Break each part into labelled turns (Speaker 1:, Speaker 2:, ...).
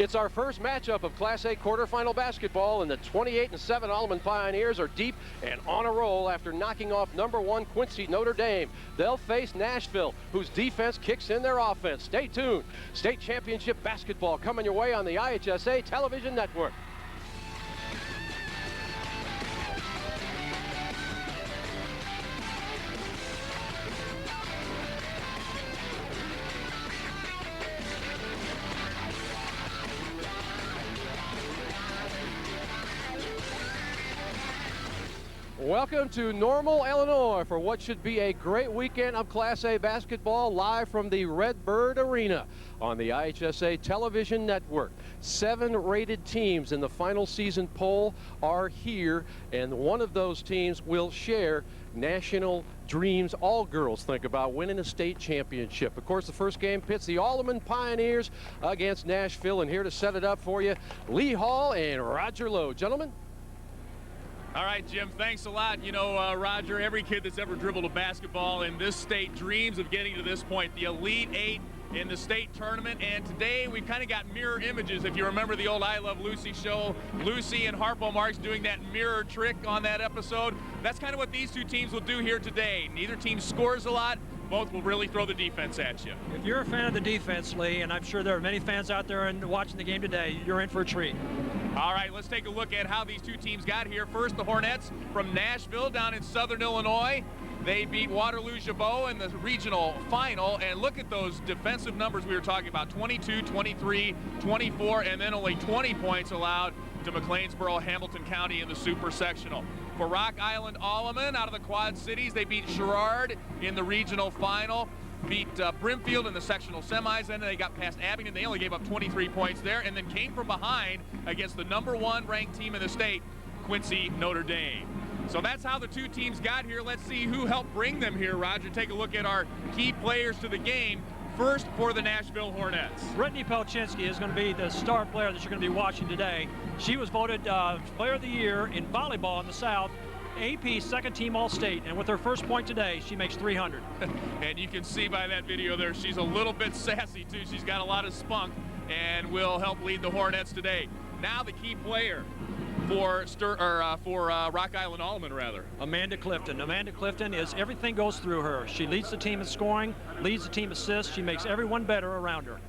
Speaker 1: It's our first matchup of Class A quarterfinal basketball, and the 28-7 Alleman Pioneers are deep and on a roll after knocking off #1 Quincy Notre Dame. They'll face Nashville, whose defense kicks in their offense. Stay tuned. State championship basketball coming your way on the IHSA television network. Welcome to Normal, Illinois for what should be a great weekend of Class A basketball live from the Redbird Arena on the IHSA television network. 7 rated teams in the final season poll are here, and one of those teams will share national dreams all girls think about, winning a state championship. Of course, the first game pits the Alleman Pioneers against Nashville, and here to set it up for you, Lee Hall and Roger Lowe. Gentlemen.
Speaker 2: All right, Jim, thanks a lot. You know, Roger, every kid that's ever dribbled a basketball in this state dreams of getting to this point, the Elite Eight in the state tournament. And today we've kind of got mirror images. If you remember the old I Love Lucy show, Lucy and Harpo Marx doing that mirror trick on that episode. That's kind of what these two teams will do here today. Neither team scores a lot. Both will really throw the defense at you.
Speaker 3: If you're a fan of the defense, Lee, and I'm sure there are many fans out there and watching the game today, you're in for a treat.
Speaker 2: All right, let's take a look at how these two teams got here. First, the Hornets from Nashville down in southern Illinois. They beat Waterloo-Jabot in the regional final, and look at those defensive numbers we were talking about, 22, 23, 24, and then only 20 points allowed to McLeansboro, Hamilton County in the super sectional. For Rock Island Alleman out of the Quad Cities, they beat Girard in the regional final, beat Brimfield in the sectional semis, and then they got past Abington. They only gave up 23 points there, and then came from behind against the #1 ranked team in the state, Quincy Notre Dame. So that's how the two teams got here. Let's see who helped bring them here, Roger. Take a look at our key players to the game. First, for the Nashville Hornets.
Speaker 3: Brittany Pelchinski is going to be the star player that you're going to be watching today. She was voted Player of the Year in volleyball in the South, AP second team All-State, and with her first point today, she makes 300.
Speaker 2: And you can see by that video there, she's a little bit sassy too. She's got a lot of spunk and will help lead the Hornets today. Now the key player for Rock Island Alleman, rather.
Speaker 3: Amanda Clifton. Amanda Clifton is, everything goes through her. She leads the team in scoring, leads the team assists. She makes everyone better around her.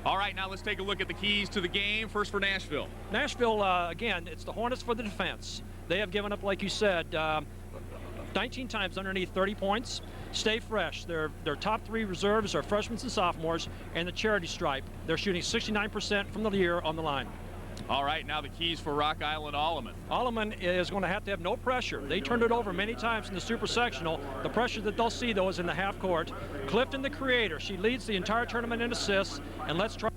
Speaker 2: All right, now let's take a look at the keys to the game. First for Nashville.
Speaker 3: Nashville, again, it's the Hornets for the defense. They have given up, like you said, 19 times underneath 30 points. Stay fresh. Their top 3 reserves are freshmen and sophomores, and the charity stripe. They're shooting 69% from the year on the line.
Speaker 2: All right, now the keys for Rock Island Alleman.
Speaker 3: Alleman is going to have no pressure. They turned it over many times in the super sectional. The pressure that they'll see, though, is in the half court. Clifton, the creator, she leads the entire tournament in assists, and let's try.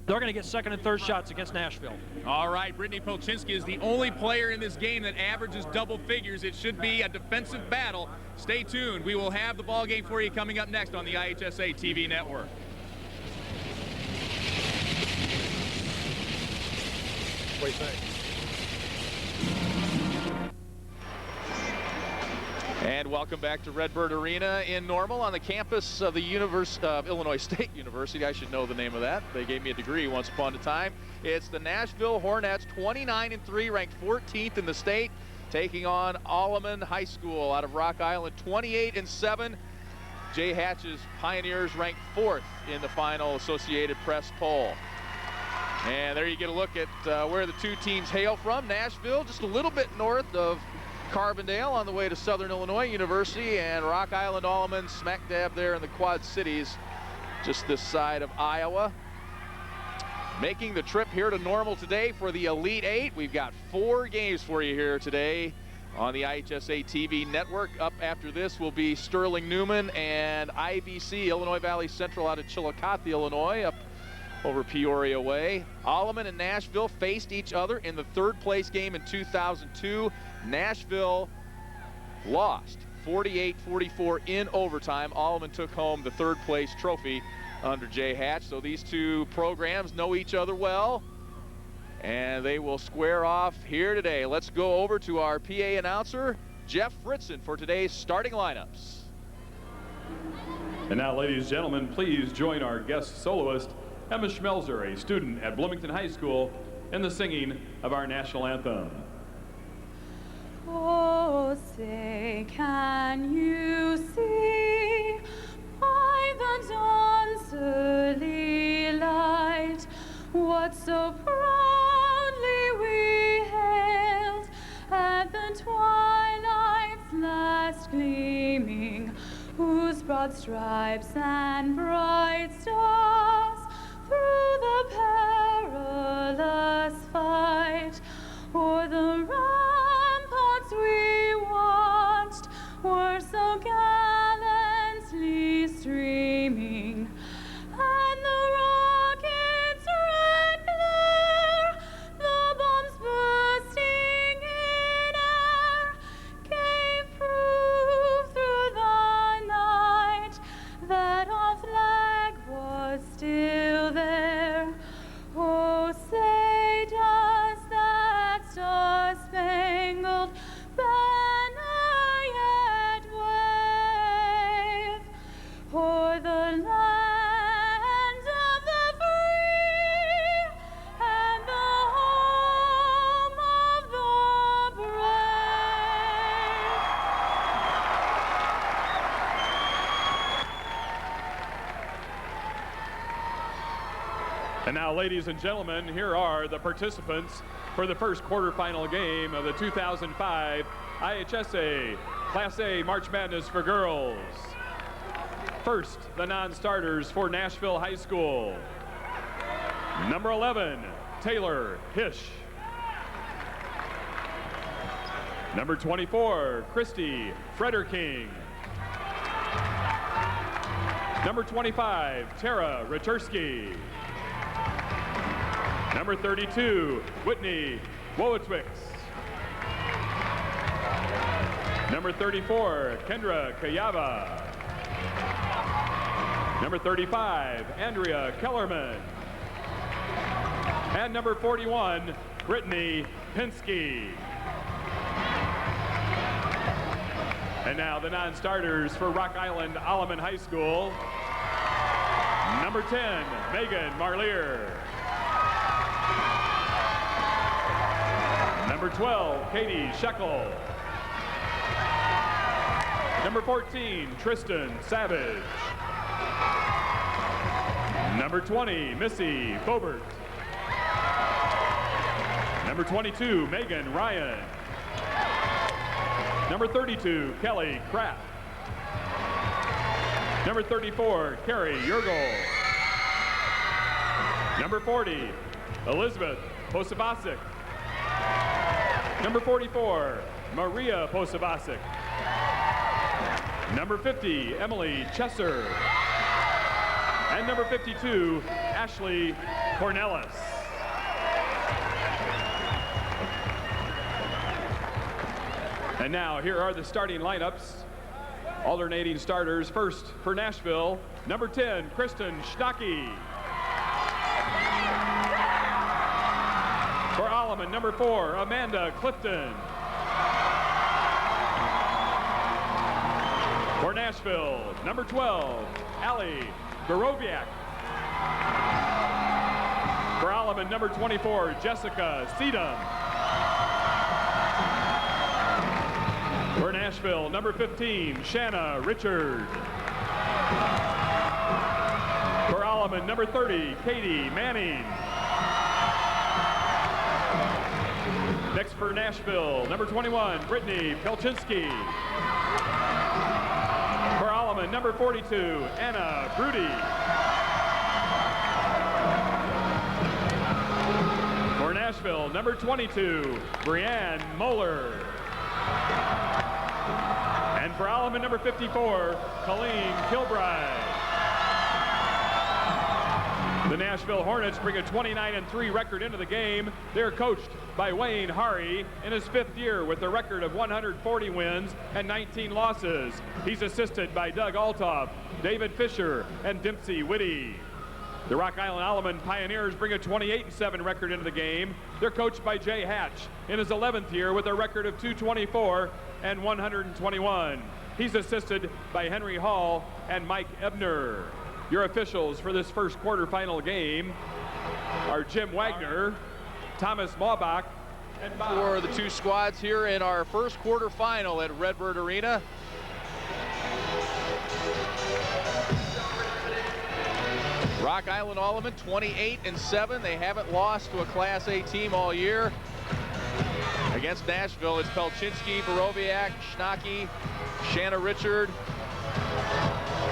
Speaker 3: They're going to get second and third shots against Nashville.
Speaker 2: All right, Brittany Pelchinski is the only player in this game that averages double figures. It should be a defensive battle. Stay tuned. We will have the ball game for you coming up next on the IHSA TV network.
Speaker 1: What do you think?
Speaker 4: And welcome back to Redbird Arena in Normal on the campus of the Illinois State University. I should know the name of that. They gave me a degree once upon a time. It's the Nashville Hornets, 29-3, ranked 14th in the state, taking on Alleman High School out of Rock Island, 28-7. Jay Hatch's Pioneers ranked 4th in the final Associated Press poll. And there you get a look at where the two teams hail from. Nashville, just a little bit north of Carbondale on the way to Southern Illinois University, and Rock Island Alleman smack dab there in the Quad Cities, just this side of Iowa. Making the trip here to Normal today for the Elite Eight. We've got 4 games for you here today on the IHSA TV network. Up after this will be Sterling Newman and IVC, Illinois Valley Central out of Chillicothe, Illinois, up over Peoria way. Alleman and Nashville faced each other in the 3rd place game in 2002. Nashville lost 48-44 in overtime. Alleman took home the 3rd place trophy under Jay Hatch. So these two programs know each other well, and they will square off here today. Let's go over to our PA announcer, Jeff Fritzen, for today's starting lineups.
Speaker 5: And now, ladies and gentlemen, please join our guest soloist, Emma Schmelzer, a student at Bloomington High School, in the singing of our national anthem.
Speaker 6: Oh, say, can you see by the dawn's early light what so proudly we hailed at the twilight's last gleaming, whose broad stripes and bright stars through the perilous fight o'er the ramparts we watched were so gallantly streaming, and the rockets' red glare, the bombs bursting in air, gave proof through the night that our flag was still there. Oh, say does that star-spangled banner yet wave o'er the land of the free and the home of the brave?
Speaker 5: And now, ladies and gentlemen, here are the participants for the first quarterfinal game of the 2005 IHSA Class A March Madness for girls. First, the non-starters for Nashville High School. Number 11, Taylor Hish. Number 24, Christy Frederking. Number 25, Tara Ratursky. Number 32, Whitney Wojtwicz. Number 34, Kendra Kayava. Number 35, Andrea Kellerman. And number 41, Brittany Pinsky. And now the non-starters for Rock Island Alleman High School. Number 10, Megan Marlier. Number 12, Katie Shekel. Number 14, Tristan Savage. Number 20, Missy Bobert. Number 22, Megan Ryan. Number 32, Kelly Kraft. Number 34, Carrie Yergel. Number 40, Elizabeth Posavasic. Number 44, Maria Posavasic. Number 50, Emily Chesser. And number 52, Ashley Cornelis. And now here are the starting lineups. Alternating starters. First for Nashville, number 10, Kristen Stocky. For Alleman, number 4, Amanda Clifton. For Nashville, number 12, Allie Goroviak. For Alleman, number 24, Jessica Sedum. For Nashville, number 15, Shanna Richard. For Alleman, number 30, Katie Manning. Next for Nashville, number 21, Brittany Pelchinski. For Alleman, number 42, Anna Brody. For Nashville, number 22, Brianne Moeller. And for Alleman, number 54, Colleen Kilbride. The Nashville Hornets bring a 29-3 record into the game. They're coached by Wayne Hari in his 5th year with a record of 140 wins and 19 losses. He's assisted by Doug Altoff, David Fisher, and Dempsey Whitty. The Rock Island Alleman Pioneers bring a 28-7 record into the game. They're coached by Jay Hatch in his 11th year with a record of 224 and 121. He's assisted by Henry Hall and Mike Ebner. Your officials for this first quarterfinal game are Jim Wagner, Thomas Maubach, and Bob.
Speaker 4: For the two squads here in our first quarterfinal at Redbird Arena. Rock Island Alleman 28-7. They haven't lost to a Class A team all year. Against Nashville, it's Pelchinski, Borowiak, Schnacke, Shanna Richard,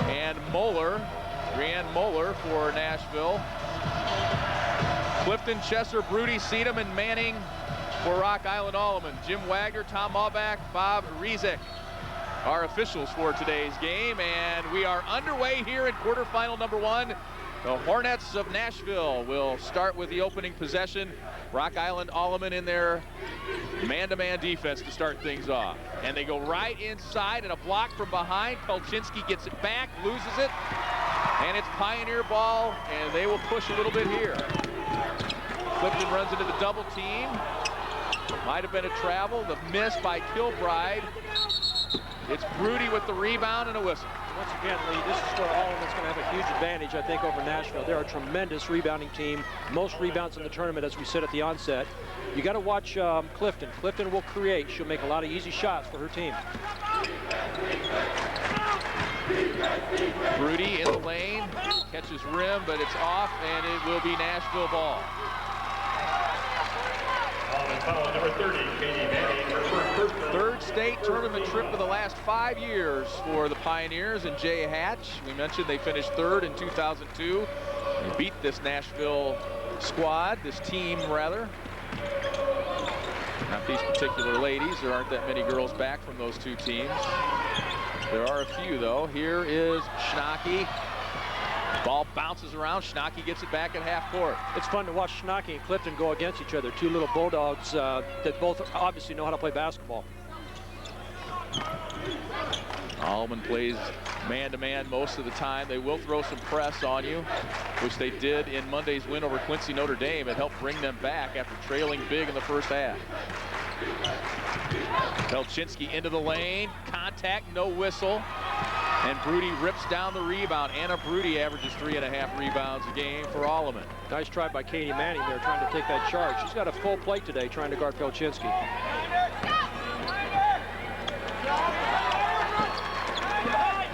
Speaker 4: and Moeller. Brianne Moeller for Nashville. Clifton, Chesser, Broody, Seedham, and Manning for Rock Island Alleman. Jim Wagner, Tom Maubach, Bob Rizik are officials for today's game, and we are underway here in quarterfinal number 1. The Hornets of Nashville will start with the opening possession. Rock Island Alleman in their man-to-man defense to start things off. And they go right inside, and a block from behind. Pelchinski gets it back, loses it, and it's Pioneer ball, and they will push a little bit here. Clifton runs into the double team. Might have been a travel. The miss by Kilbride. It's Broody with the rebound and a whistle.
Speaker 3: Once again, Lee, this is where Alleman's going to have a huge advantage, I think, over Nashville. They're a tremendous rebounding team. Most rebounds in the tournament, as we said at the onset. You got to watch Clifton. Clifton will create. She'll make a lot of easy shots for her team.
Speaker 4: Broody in the lane, catches rim, but it's off, and it will be Nashville ball.
Speaker 5: Foul number 30, Katie Manning, her first
Speaker 4: Third state tournament trip of the last 5 years for the Pioneers and Jay Hatch. We mentioned they finished third in 2002. They beat this Nashville squad, this team rather. Not these particular ladies. There aren't that many girls back from those two teams. There are a few though. Here is Schnacke. Ball bounces around. Schnacke gets it back at half court.
Speaker 3: It's fun to watch Schnacke and Clifton go against each other. Two little bulldogs that both obviously know how to play basketball.
Speaker 4: Alleman plays man-to-man most of the time. They will throw some press on you, which they did in Monday's win over Quincy Notre Dame. It helped bring them back after trailing big in the first half. Pelchinski into the lane. Contact, no whistle. And Broody rips down the rebound. Anna Broody averages 3.5 rebounds a game for Alleman.
Speaker 3: Nice try by Katie Manning there, trying to take that charge. She's got a full plate today, trying to guard Pelchinski.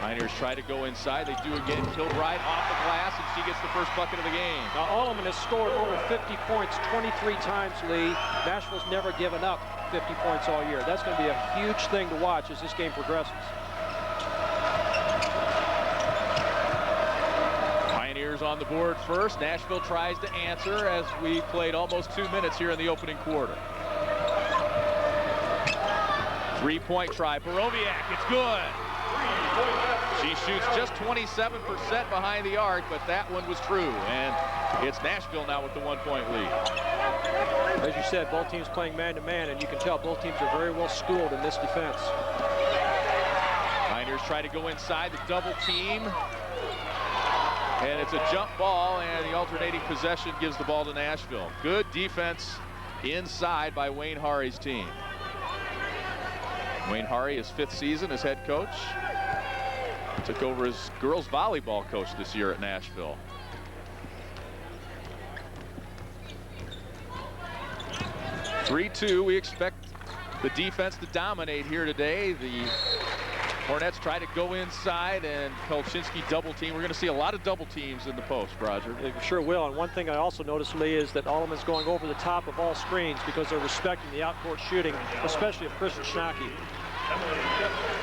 Speaker 4: Pioneers try to go inside. They do again. Kilbride off the glass, and she gets the first bucket of the game.
Speaker 3: Now, Alleman has scored over 50 points 23 times, Lee. Nashville's never given up 50 points all year. That's going to be a huge thing to watch as this game progresses.
Speaker 4: Pioneers on the board first. Nashville tries to answer as we played almost 2 minutes here in the opening quarter. Three-point try. Borowiak, it's good. She shoots just 27% behind the arc, but that one was true. And it's Nashville now with the 1-point lead.
Speaker 3: As you said, both teams playing man-to-man, and you can tell both teams are very well schooled in this defense.
Speaker 4: Pioneers try to go inside the double team. And it's a jump ball, and the alternating possession gives the ball to Nashville. Good defense inside by Wayne Harry's team. Wayne Harry, his 5th season as head coach. Took over as girls volleyball coach this year at Nashville. (3-2). We expect the defense to dominate here today. The Hornets try to go inside, and Pelchinski double team. We're going to see a lot of double teams in the post, Roger.
Speaker 3: It sure will. And one thing I also noticed, Lee, is that Alleman's going over the top of all screens because they're respecting the outcourt shooting, especially of Kristen Schnacke.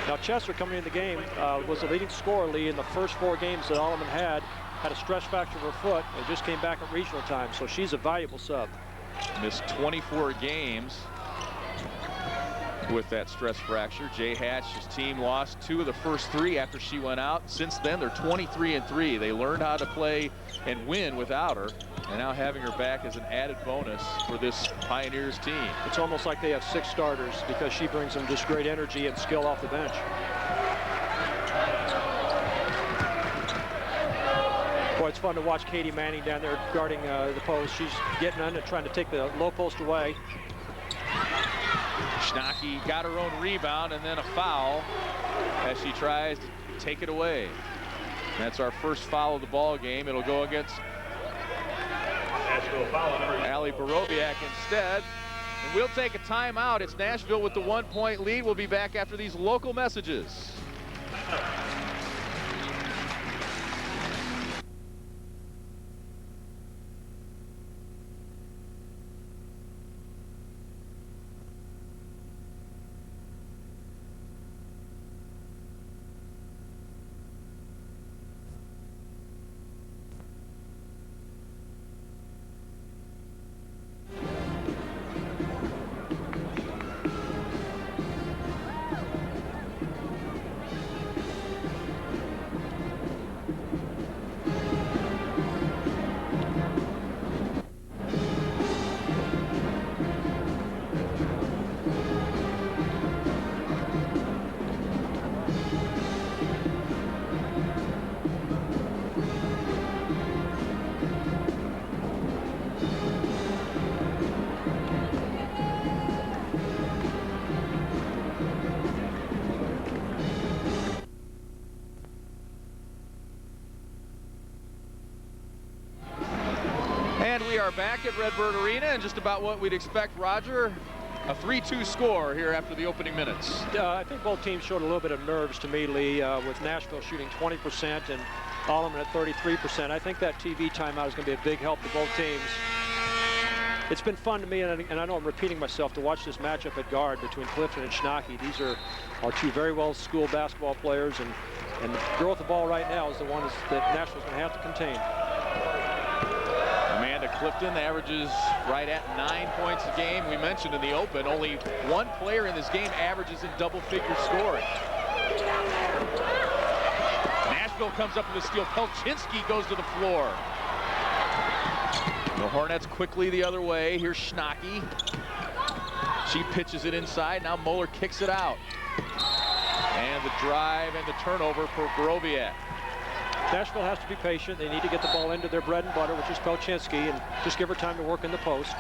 Speaker 3: Now, Chesser coming in the game was the leading scorer, Lee, in the first 4 games that Alleman had a stress fracture of her foot and just came back at regional time, so she's a valuable sub.
Speaker 4: Missed 24 games with that stress fracture. Jay Hatch's team lost 2 of the first 3 after she went out. Since then, they're 23-3. They learned how to play and win without her, and now having her back is an added bonus for this Pioneers team.
Speaker 3: It's almost like they have 6 starters because she brings them just great energy and skill off the bench. Boy, it's fun to watch Katie Manning down there guarding the post. She's getting on and trying to take the low post away.
Speaker 4: Schnacke got her own rebound and then a foul. as she tries to take it away. That's our first foul of the ball game. It'll go against Allie Borowiak instead. And we'll take a timeout. It's Nashville with the 1-point lead. We'll be back after these local messages. We are back at Redbird Arena, and just about what we'd expect, Roger. A 3-2 score here after the opening minutes.
Speaker 3: I think both teams showed a little bit of nerves to me, Lee, with Nashville shooting 20% and Alleman at 33%. I think that TV timeout is going to be a big help to both teams. It's been fun to me, and I know I'm repeating myself, to watch this matchup at guard between Clifton and Schnocky. These are two very well-schooled basketball players, and the girl with the ball right now is the one that Nashville's going to have to contain.
Speaker 4: Amanda Clifton averages right at 9 points a game. We mentioned in the open, only one player in this game averages in double-figure scoring. Nashville comes up with a steal. Pelczynski goes to the floor. The Hornets quickly the other way. Here's Schnocky. She pitches it inside. Now Moeller kicks it out. And the drive and the turnover for Borowiak.
Speaker 3: Nashville has to be patient. They need to get the ball into their bread and butter, which is Pelczynski, and just give her time to work in the post.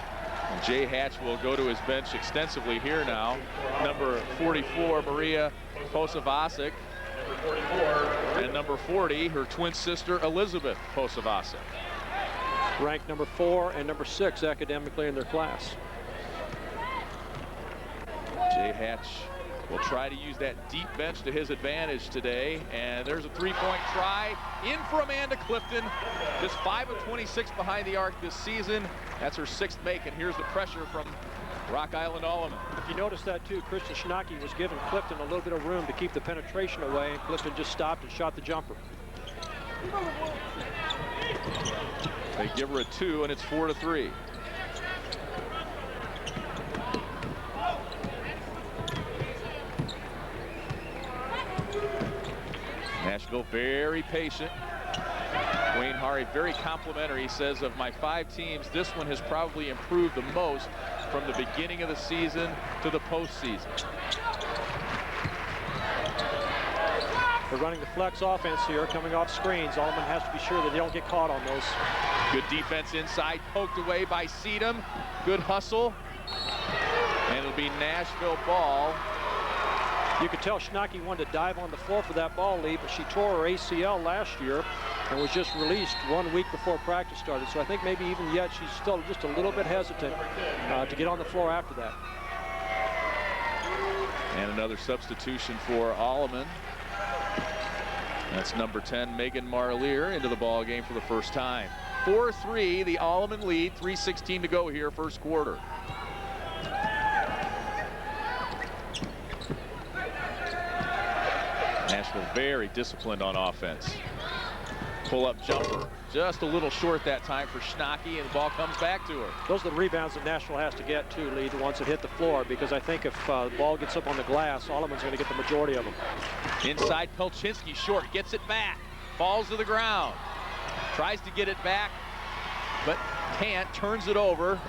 Speaker 4: And Jay Hatch will go to his bench extensively here now. Number 44, Maria Posavasic. And number 40, her twin sister, Elizabeth Posavasic.
Speaker 3: Ranked number 4 and number 6 academically in their class.
Speaker 4: Jay Hatch will try to use that deep bench to his advantage today. And there's a three-point try in for Amanda Clifton. Just 5 of 26 behind the arc this season. That's her 6th make, and here's the pressure from Rock Island Alleman.
Speaker 3: If you notice that too, Kristen Schnocky was giving Clifton a little bit of room to keep the penetration away, and Clifton just stopped and shot the jumper.
Speaker 4: They give her a 2, and it's 4-3. Nashville very patient. Wayne Hari very complimentary. He says, of my 5 teams, this one has probably improved the most from the beginning of the season to the postseason.
Speaker 3: They're running the flex offense here, coming off screens. Alleman has to be sure that they don't get caught on those.
Speaker 4: Good defense inside, poked away by Seedham. Good hustle. And it'll be Nashville ball.
Speaker 3: You could tell Schnocky wanted to dive on the floor for that ball, Lee, but she tore her ACL last year and was just released 1 week before practice started. So I think maybe even yet she's still just a little bit hesitant to get on the floor after that.
Speaker 4: And another substitution for Alleman. That's number 10, Megan Marlier, into the ball game for the first time. 4-3, the Alleman lead, 3:16 to go here, first quarter. Nashville very disciplined on offense. Pull-up jumper, just a little short that time for Schnocky, and the ball comes back to her.
Speaker 3: Those are the rebounds that Nashville has to get too, Lee, the ones that hit the floor, because I think if the ball gets up on the glass, Alleman's going to get the majority of them.
Speaker 4: Inside, Pelczynski short, gets it back, falls to the ground, tries to get it back, but can't, turns it over.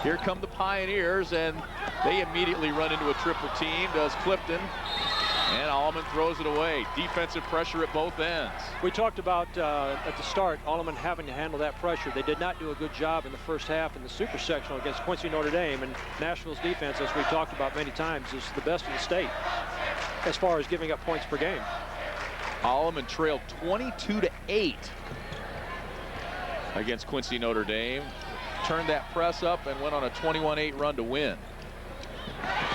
Speaker 4: Here come the Pioneers, and they immediately run into a triple team. Does Clifton. And Alleman throws it away. Defensive pressure at both ends.
Speaker 3: We talked about at the start, Alleman having to handle that pressure. They did not do a good job in the first half in the super sectional against Quincy Notre Dame, and Nashville's defense, as we've talked about many times, is the best in the state as far as giving up points per game.
Speaker 4: Alleman trailed 22-8 against Quincy Notre Dame. Turned that press up and went on a 21-8 run to win.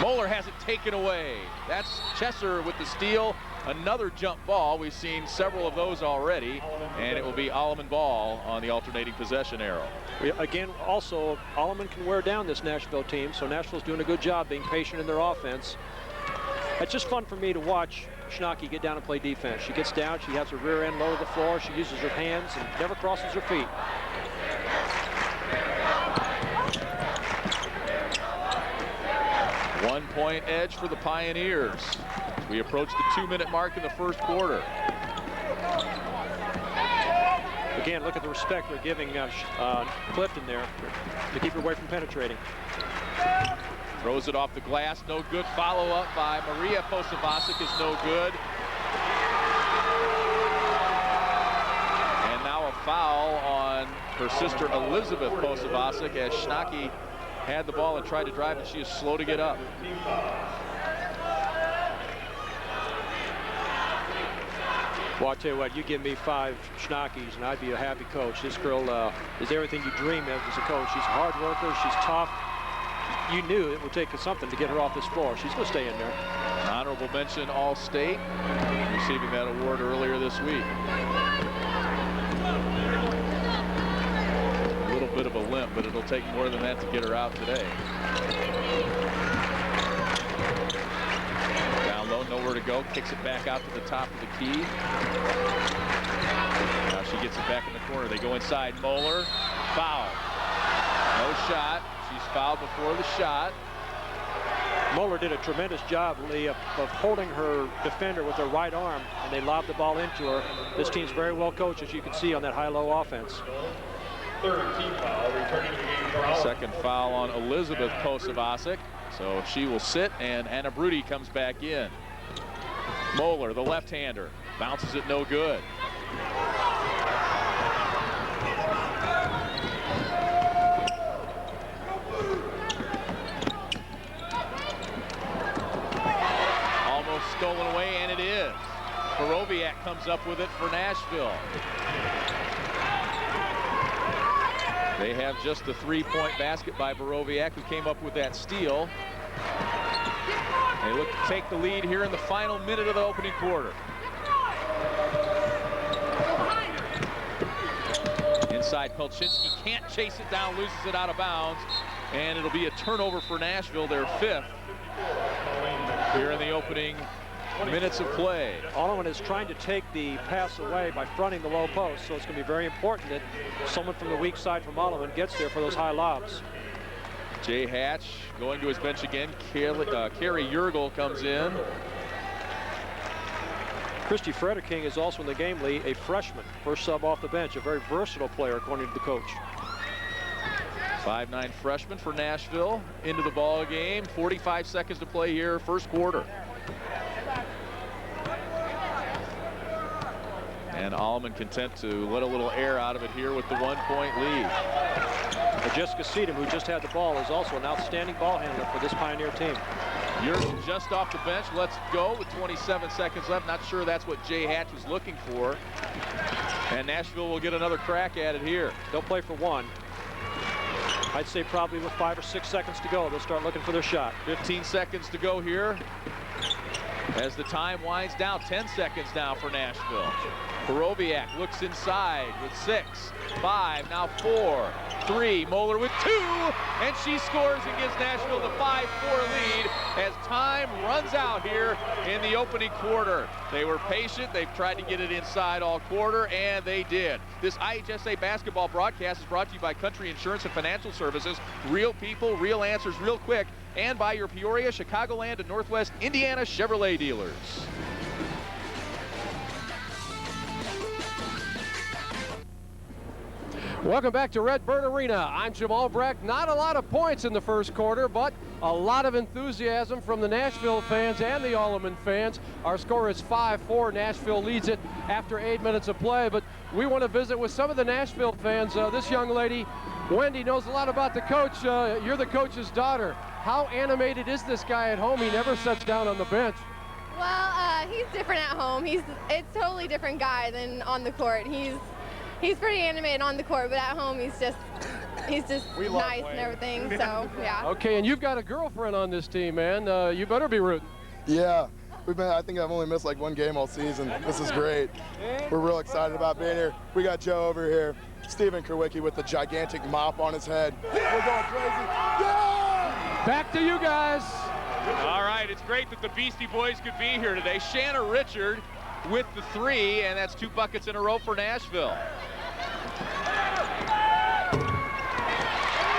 Speaker 4: Moeller has it taken away. That's Chesser with the steal. Another jump ball. We've seen several of those already, and it will be Alleman ball on the alternating possession arrow.
Speaker 3: Again, also, Alleman can wear down this Nashville team, so Nashville's doing a good job being patient in their offense. It's just fun for me to watch Schnacke get down and play defense. She gets down, she has her rear end low to the floor, she uses her hands and never crosses her feet.
Speaker 4: One-point edge for the Pioneers. We approach the 2-minute mark in the first quarter.
Speaker 3: Again, look at the respect they're giving Clifton there to keep her away from penetrating.
Speaker 4: Throws it off the glass, no good. Follow-up by Maria Posavasic is no good. And now a foul on her sister Elizabeth Posavasic as Schnacke had the ball and tried to drive, and she is slow to get up.
Speaker 3: Well, I'll tell you what, you give me 5 Schnackes and I'd be a happy coach. This girl is everything you dream of as a coach. She's a hard worker, she's tough. You knew it would take something to get her off this floor. She's going to stay in there.
Speaker 4: Honorable mention All-State, receiving that award earlier this week. A little bit of a limp, but it'll take more than that to get her out today. Down low, nowhere to go, kicks it back out to the top of the key. Now she gets it back in the corner. They go inside. Moeller, foul. No shot. She's fouled before the shot.
Speaker 3: Moeller did a tremendous job, Lee, of holding her defender with her right arm, and they lobbed the ball into her. This team's very well coached, as you can see on that high-low offense.
Speaker 5: Third team foul, returning to the game for Alleman.
Speaker 4: Second foul on Elizabeth Posavasic. So she will sit, and Anna Brudi comes back in. Moeller, the left-hander, bounces it no good. Almost stolen away, and it is. Borowiak comes up with it for Nashville. They have just the 3-point basket by Borowiak, who came up with that steal. They look to take the lead here in the final minute of the opening quarter. Inside, Pelczynski can't chase it down, loses it out of bounds, and it'll be a turnover for Nashville, their 5th here in the opening minutes of play.
Speaker 3: Alleman is trying to take the pass away by fronting the low post, so it's going to be very important that someone from the weak side from Alleman gets there for those high lobs.
Speaker 4: Jay Hatch going to his bench again. Carrie Yergel comes in.
Speaker 3: Christy Frederking is also in the game, Lee, a freshman, first sub off the bench, a very versatile player according to the coach.
Speaker 4: 5'9" freshman for Nashville into the ball game. 45 seconds to play here, first quarter. And Alleman content to let a little air out of it here with the 1-point lead.
Speaker 3: Jessica Seedham, who just had the ball, is also an outstanding ball handler for this Pioneer team.
Speaker 4: Yergel just off the bench, lets it go with 27 seconds left. Not sure that's what Jay Hatch was looking for. And Nashville will get another crack at it here.
Speaker 3: They'll play for one. I'd say probably with 5 or 6 seconds to go, they'll start looking for their shot.
Speaker 4: 15 seconds to go here as the time winds down. 10 seconds now for Nashville. Borowiak looks inside with 6, 5, now 4, 3. Moeller with 2, and she scores and gives Nashville the 5-4 lead as time runs out here in the opening quarter. They were patient. They've tried to get it inside all quarter, and they did. This IHSA basketball broadcast is brought to you by Country Insurance and Financial Services. Real people, real answers, real quick, and by your Peoria, Chicagoland, and Northwest Indiana Chevrolet dealers.
Speaker 1: Welcome back to Redbird Arena. I'm Jim Albrecht. Not a lot of points in the first quarter, but A lot of enthusiasm from the Nashville fans and the Alleman fans. Our score is 5-4. Nashville leads it after 8 minutes of play, but we want to visit with some of the Nashville fans. This young lady, Wendy, knows a lot about the coach. You're the coach's daughter. How animated is this guy at home? He never sits down on the bench.
Speaker 7: Well, he's different at home. It's totally different guy than on the court. He's pretty animated on the court, but at home he's just nice and everything. So yeah.
Speaker 1: Okay, and you've got a girlfriend on this team, man. You better be rooting.
Speaker 8: Yeah, I think I've only missed like one game all season. This is great. We're real excited about being here. We got Joe over here, Stephen Kerwicki with the gigantic mop on his head. We're going crazy. Yeah!
Speaker 1: Back to you guys.
Speaker 4: All right, it's great that the Beastie Boys could be here today. Shanna Richard with the 3, and that's 2 buckets in a row for Nashville.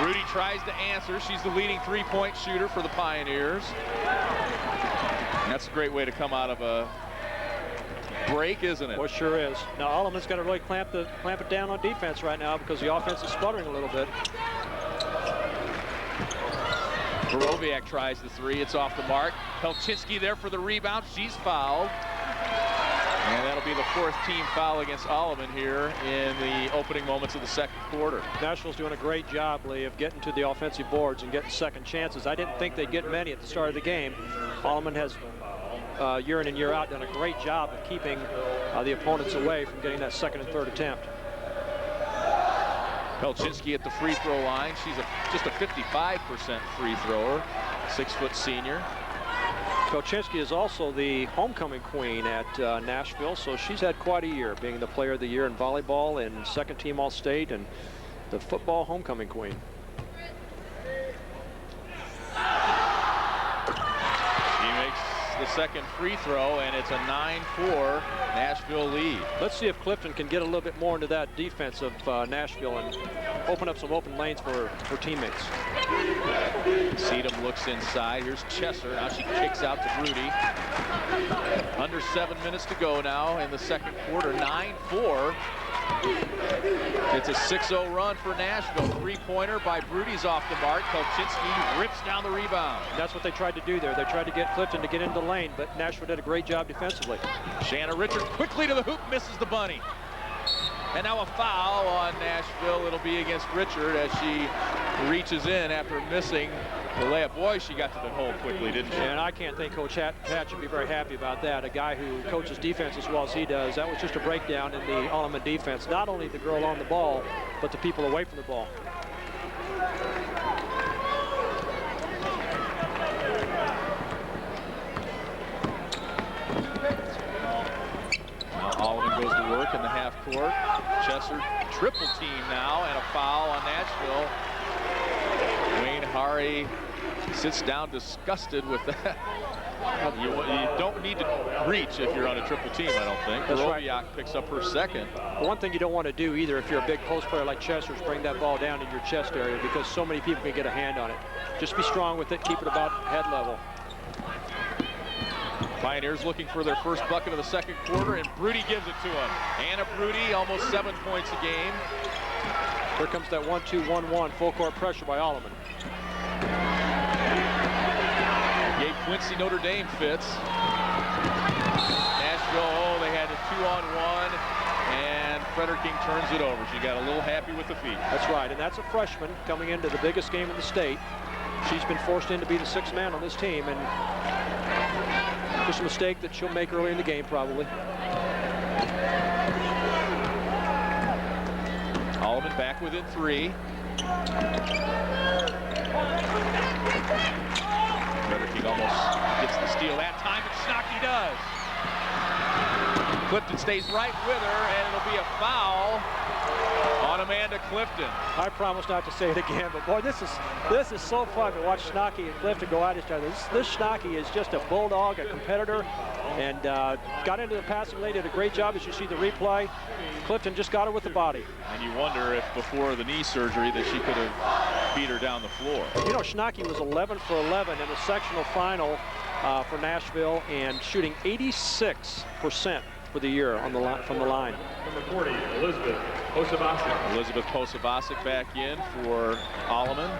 Speaker 4: Rudy tries to answer. She's the leading 3-point shooter for the Pioneers. And that's a great way to come out of a break, isn't it?
Speaker 3: Well, sure is. Now, Alleman's got to really clamp it down on defense right now because the offense is sputtering a little bit.
Speaker 4: Borowiak tries the 3. It's off the mark. Pelczynski there for the rebound. She's fouled. And that'll be the 4th team foul against Alleman here in the opening moments of the second quarter.
Speaker 3: Nashville's doing a great job, Lee, of getting to the offensive boards and getting second chances. I didn't think they'd get many at the start of the game. Alleman has, year in and year out, done a great job of keeping the opponents away from getting that second and third attempt.
Speaker 4: Pelczynski at the free throw line. She's just a 55% free thrower, 6-foot senior.
Speaker 3: Pelczynski is also the homecoming queen at Nashville, so she's had quite a year, being the player of the year in volleyball and second team All-State and the football homecoming queen.
Speaker 4: She makes the second free throw, and it's a 9-4 Nashville lead.
Speaker 3: Let's see if Clifton can get a little bit more into that defense of Nashville and open up some open lanes for teammates.
Speaker 4: Sedum looks inside. Here's Chesser. Now she kicks out to Broody. Under 7 minutes to go now in the second quarter. 9-4. It's a 6-0 run for Nashville. 3-pointer by Broody's off the mark. Pelczynski rips down the rebound.
Speaker 3: That's what they tried to do there. They tried to get Clifton to get into the lane, but Nashville did a great job defensively.
Speaker 4: Shanna Richard quickly to the hoop, misses the bunny. And now a foul on Nashville. It'll be against Richard as she reaches in after missing the layup. Boy, she got to the hole quickly, didn't she?
Speaker 3: And I can't think Coach Pat should be very happy about that. A guy who coaches defense as well as he does. That was just a breakdown in the Alleman defense. Not only the girl on the ball, but the people away from the ball.
Speaker 4: Alleman goes to work in the half court. Chesser triple team now, and a foul on Nashville. Wayne Hari sits down disgusted with that. You don't need to reach if you're on a triple team, I don't think. Borowiak picks up her second.
Speaker 3: One thing you don't want to do either if you're a big post player like Chester is bring that ball down in your chest area because so many people can get a hand on it. Just be strong with it, keep it about head level.
Speaker 4: Pioneers looking for their first bucket of the second quarter, and Broody gives it to him. Anna Broody, almost 7 points a game.
Speaker 3: Here comes that 1-2-1-1 full court pressure by Alleman.
Speaker 4: Gabe Quincy, Notre Dame fits. Nashville, they had a 2-on-1, and Frederking turns it over. She got a little happy with the feet.
Speaker 3: That's right, and that's a freshman coming into the biggest game in the state. She's been forced in to be the 6th man on this team, and just a mistake that she'll make early in the game, probably.
Speaker 4: Alleman back within 3. Frederking almost gets the steal that time, and Schnocky does. Clifton stays right with her, and it'll be a foul on Amanda Clifton.
Speaker 3: I promise not to say it again, but boy, this is so fun to watch Schnocky and Clifton go at each other. This Schnocky is just a bulldog, a competitor, and got into the passing lane, did a great job as you see the replay. Clifton just got her with the body.
Speaker 4: And you wonder if before the knee surgery that she could have beat her down the floor.
Speaker 3: You know, Schnocky was 11 for 11 in the sectional final for Nashville and shooting 86% for the year on the from the line.
Speaker 5: Number 40, Elizabeth Posavasic.
Speaker 4: Elizabeth Posavasic back in for Alleman.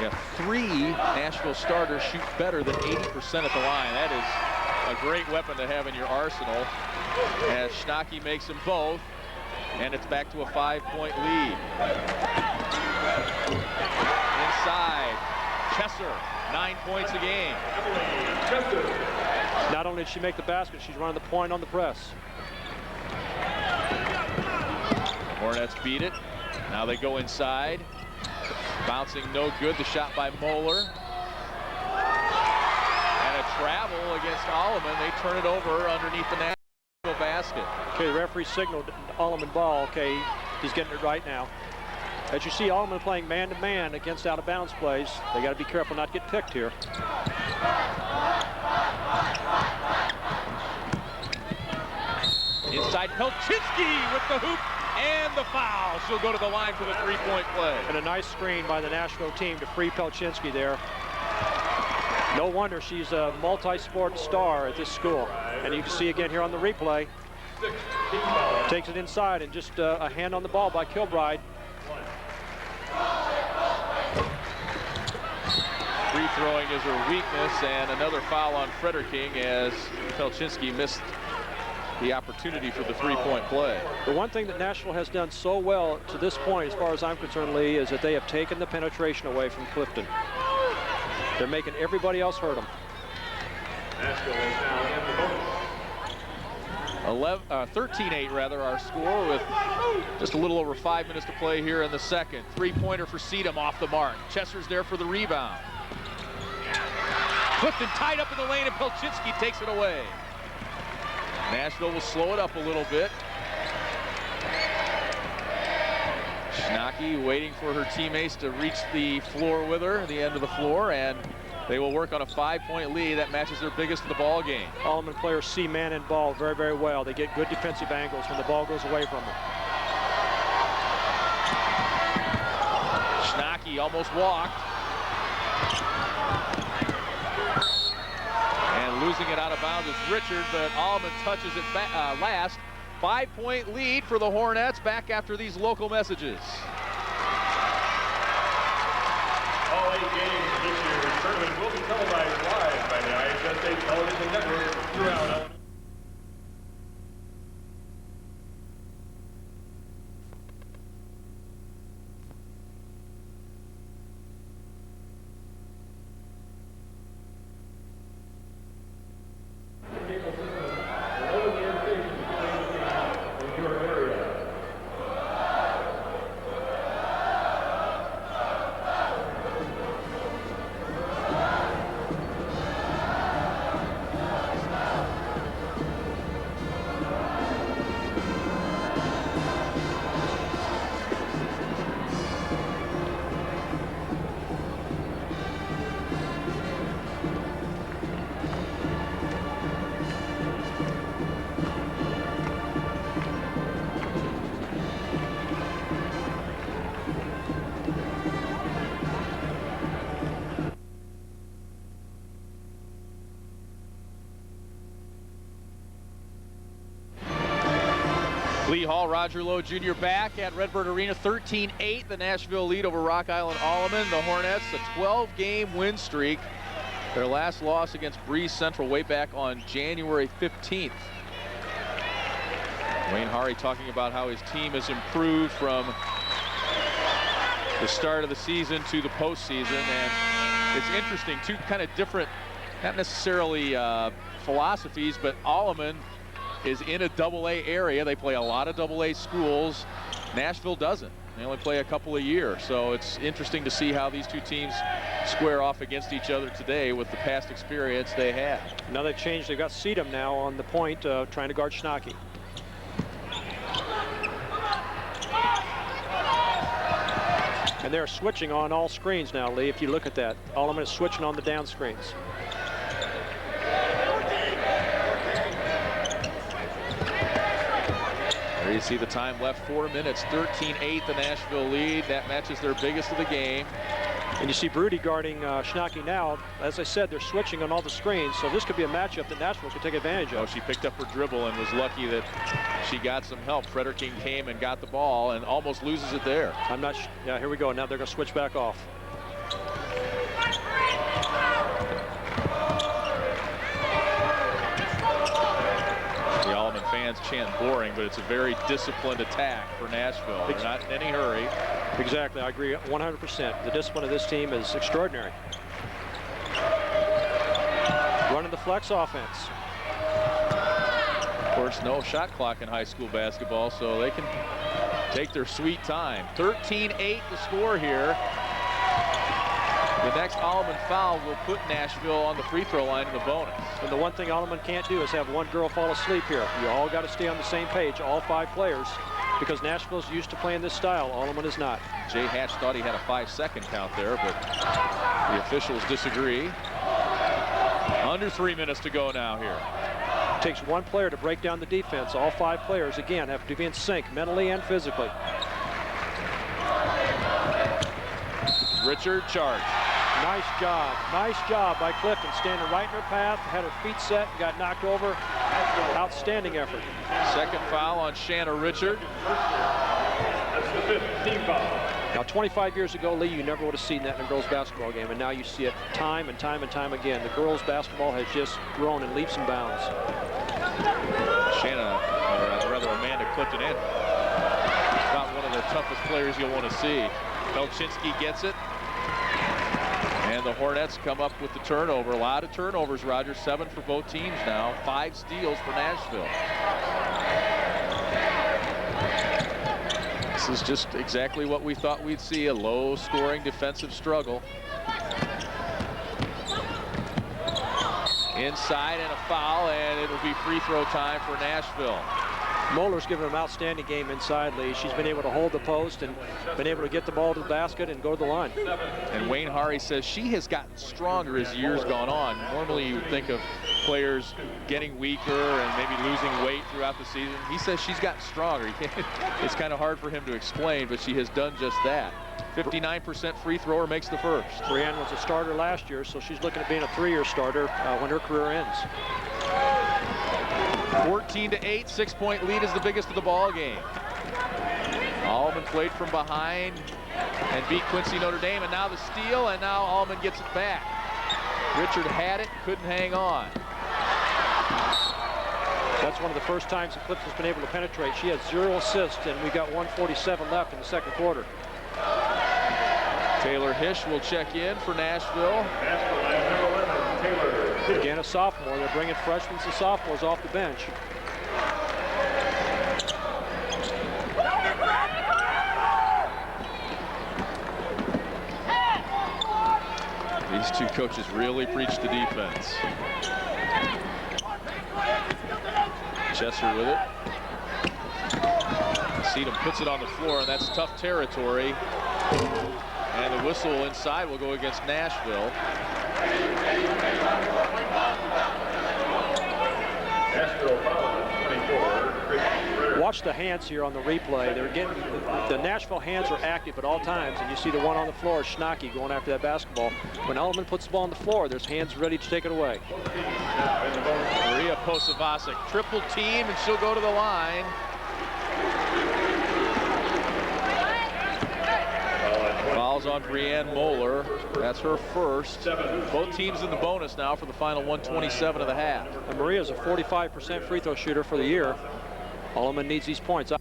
Speaker 4: Yeah, 3 Nashville starters shoot better than 80% at the line. That is a great weapon to have in your arsenal, as Schnocky makes them both, and it's back to a 5-point lead. Inside, Chesser, 9 points a game.
Speaker 3: Not only did she make the basket, she's running the point on the press.
Speaker 4: Hornets beat it. Now they go inside. Bouncing no good. The shot by Moeller. And a travel against Alleman. They turn it over underneath the Nashville basket.
Speaker 3: Okay, the referee signaled Alleman ball. Okay, he's getting it right now. As you see, Alleman playing man-to-man against out-of-bounds plays. They got to be careful not to get picked here.
Speaker 4: Inside, Pelchinski with the hoop and the foul. She'll go to the line for the 3-point play.
Speaker 3: And a nice screen by the Nashville team to free Pelchinski there. No wonder she's a multi-sport star at this school. And you can see again here on the replay. Takes it inside and just a hand on the ball by Kilbride.
Speaker 4: Free throwing is her weakness, and another foul on Frederking as Pelchinski missed the opportunity for the 3-point play.
Speaker 3: The one thing that Nashville has done so well to this point, as far as I'm concerned, Lee, is that they have taken the penetration away from Clifton. They're making everybody else hurt them.
Speaker 4: 13-8 rather, our score, with just a little over 5 minutes to play here in the second. 3-pointer for Sedum off the mark. Chesser's there for the rebound. Clifton tied up in the lane, and Pelchinski takes it away. Nashville will slow it up a little bit. Schnocky waiting for her teammates to reach the floor with her, the end of the floor, and they will work on a 5-point lead that matches their biggest of the ball game.
Speaker 3: Alleman players see man and ball very, very well. They get good defensive angles when the ball goes away from them.
Speaker 4: Schnocky almost walked. And losing it out of bounds is Richard, but Alleman touches it last. 5-point lead for the Hornets, back after these local messages.
Speaker 5: All 8 games this year's tournament will be televised live by the IHSA television network throughout Illinois.
Speaker 4: Lee Hall, Roger Lowe Jr. back at Redbird Arena. 13-8, the Nashville lead over Rock Island Alleman. The Hornets, a 12-game win streak. Their last loss against Breeze Central way back on January 15th. Wayne Hari talking about how his team has improved from the start of the season to the postseason. And it's interesting, two kind of different, not necessarily philosophies, but Alleman is in a AA area. They play a lot of AA schools. Nashville doesn't. They only play a couple a year. So it's interesting to see how these two teams square off against each other today with the past experience they had.
Speaker 3: Now they've changed. They've got Sedum now on the point, trying to guard Schnocky. And they're switching on all screens now, Lee, if you look at that. Alleman is switching on the down screens.
Speaker 4: There you see the time left, 4 minutes, 13-8 the Nashville lead. That matches their biggest of the game.
Speaker 3: And you see Broody guarding Schnocky now. As I said, they're switching on all the screens, so this could be a matchup that Nashville could take advantage of.
Speaker 4: Oh, she picked up her dribble and was lucky that she got some help. Frederking came and got the ball and almost loses it there.
Speaker 3: I'm not, yeah, here we go. Now they're going to switch back off.
Speaker 4: fans chant boring, but it's a very disciplined attack for Nashville. They're not in any hurry.
Speaker 3: Exactly, I agree 100%. The discipline of this team is extraordinary. Running the flex offense.
Speaker 4: Of course, no shot clock in high school basketball, so they can take their sweet time. 13-8 the score here. The next Alleman foul will put Nashville on the free throw line in the bonus.
Speaker 3: And the one thing Alleman can't do is have one girl fall asleep here. You all got to stay on the same page, all 5 players, because Nashville's used to playing this style. Alleman is not.
Speaker 4: Jay Hatch thought he had a 5-second count there, but the officials disagree. Under 3 minutes to go now here.
Speaker 3: It takes one player to break down the defense. All 5 players, again, have to be in sync mentally and physically.
Speaker 4: Richard charge.
Speaker 3: Nice job by Clifton, standing right in her path, had her feet set, got knocked over. Outstanding effort.
Speaker 4: Second foul on Shanna Richard.
Speaker 5: That's the 5th team foul.
Speaker 3: Now, 25 years ago, Lee, you never would have seen that in a girls' basketball game, and now you see it time and time and time again. The girls' basketball has just grown in leaps and bounds.
Speaker 4: Shanna, or rather Amanda Clifton in. About one of the toughest players you'll want to see. Melchinsky gets it. And the Hornets come up with the turnover. A lot of turnovers, Roger. 7 for both teams now. 5 steals for Nashville. This is just exactly what we thought we'd see, a low-scoring defensive struggle. Inside and a foul, and it'll be free throw time for Nashville.
Speaker 3: Moeller's given an outstanding game inside, Lee. She's been able to hold the post and been able to get the ball to the basket and go to the line.
Speaker 4: And Wayne Hari says she has gotten stronger as years gone on. Normally you would think of players getting weaker and maybe losing weight throughout the season. He says she's gotten stronger. It's kind of hard for him to explain, but she has done just that. 59% free thrower makes the first.
Speaker 3: Brienne was a starter last year, so she's looking at being a 3-year starter when her career ends.
Speaker 4: 14-8, 6-point lead is the biggest of the ball game. Alleman played from behind and beat Quincy Notre Dame, and now the steal, and now Alleman gets it back. Richard had it, couldn't hang on.
Speaker 3: That's one of the first times that Clifton's been able to penetrate. She had 0 assists, and we got 1:47 left in the second quarter.
Speaker 4: Taylor Hish will check in for Nashville.
Speaker 3: Again, a sophomore. They're bringing freshmen and sophomores off the bench.
Speaker 4: These two coaches really preach the defense. Chesser with it. Seedham puts it on the floor, and that's tough territory. And the whistle inside will go against Nashville.
Speaker 3: Watch the hands here on the replay. They're getting the Nashville hands are active at all times, and you see the one on the floor, Schnocky, going after that basketball. When Alleman puts the ball on the floor, there's hands ready to take it away.
Speaker 4: Maria Posavasic, triple team, and she'll go to the line. Fouls on Brienne Moeller. That's her first. Both teams in the bonus now for the final 127 of the half.
Speaker 3: And Maria's a 45% free throw shooter for the year. Alleman needs these points.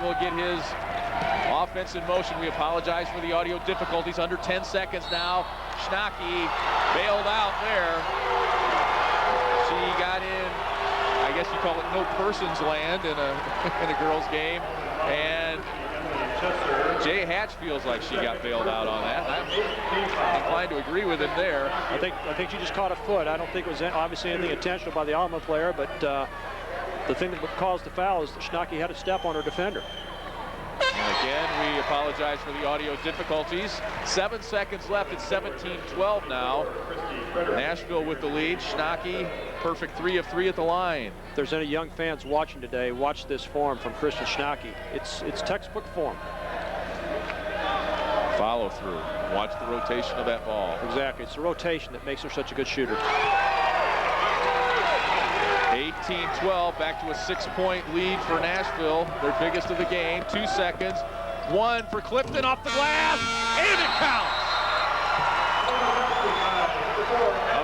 Speaker 4: Will get his offense in motion. We apologize for the audio difficulties. Under 10 seconds now. Schnocky bailed out there. She got in, I guess you call it no person's land in a girls' game. And Jay Hatch feels like she got bailed out on that. I'm inclined to agree with him there.
Speaker 3: I think she just caught a foot. I don't think it was obviously anything intentional by the Alleman player, but the thing that caused the foul is that Schnocky had a step on her defender.
Speaker 4: And again, we apologize for the audio difficulties. 7 seconds left. It's 17-12 now. Nashville with the lead. Schnocky, perfect 3 of 3 at the line.
Speaker 3: If there's any young fans watching today, watch this form from Kristen Schnocky. It's textbook form.
Speaker 4: Follow through. Watch the rotation of that ball.
Speaker 3: Exactly. It's the rotation that makes her such a good shooter.
Speaker 4: 18-12, back to a 6-point lead for Nashville, their biggest of the game. 2 seconds. One for Clifton off the glass, and it counts.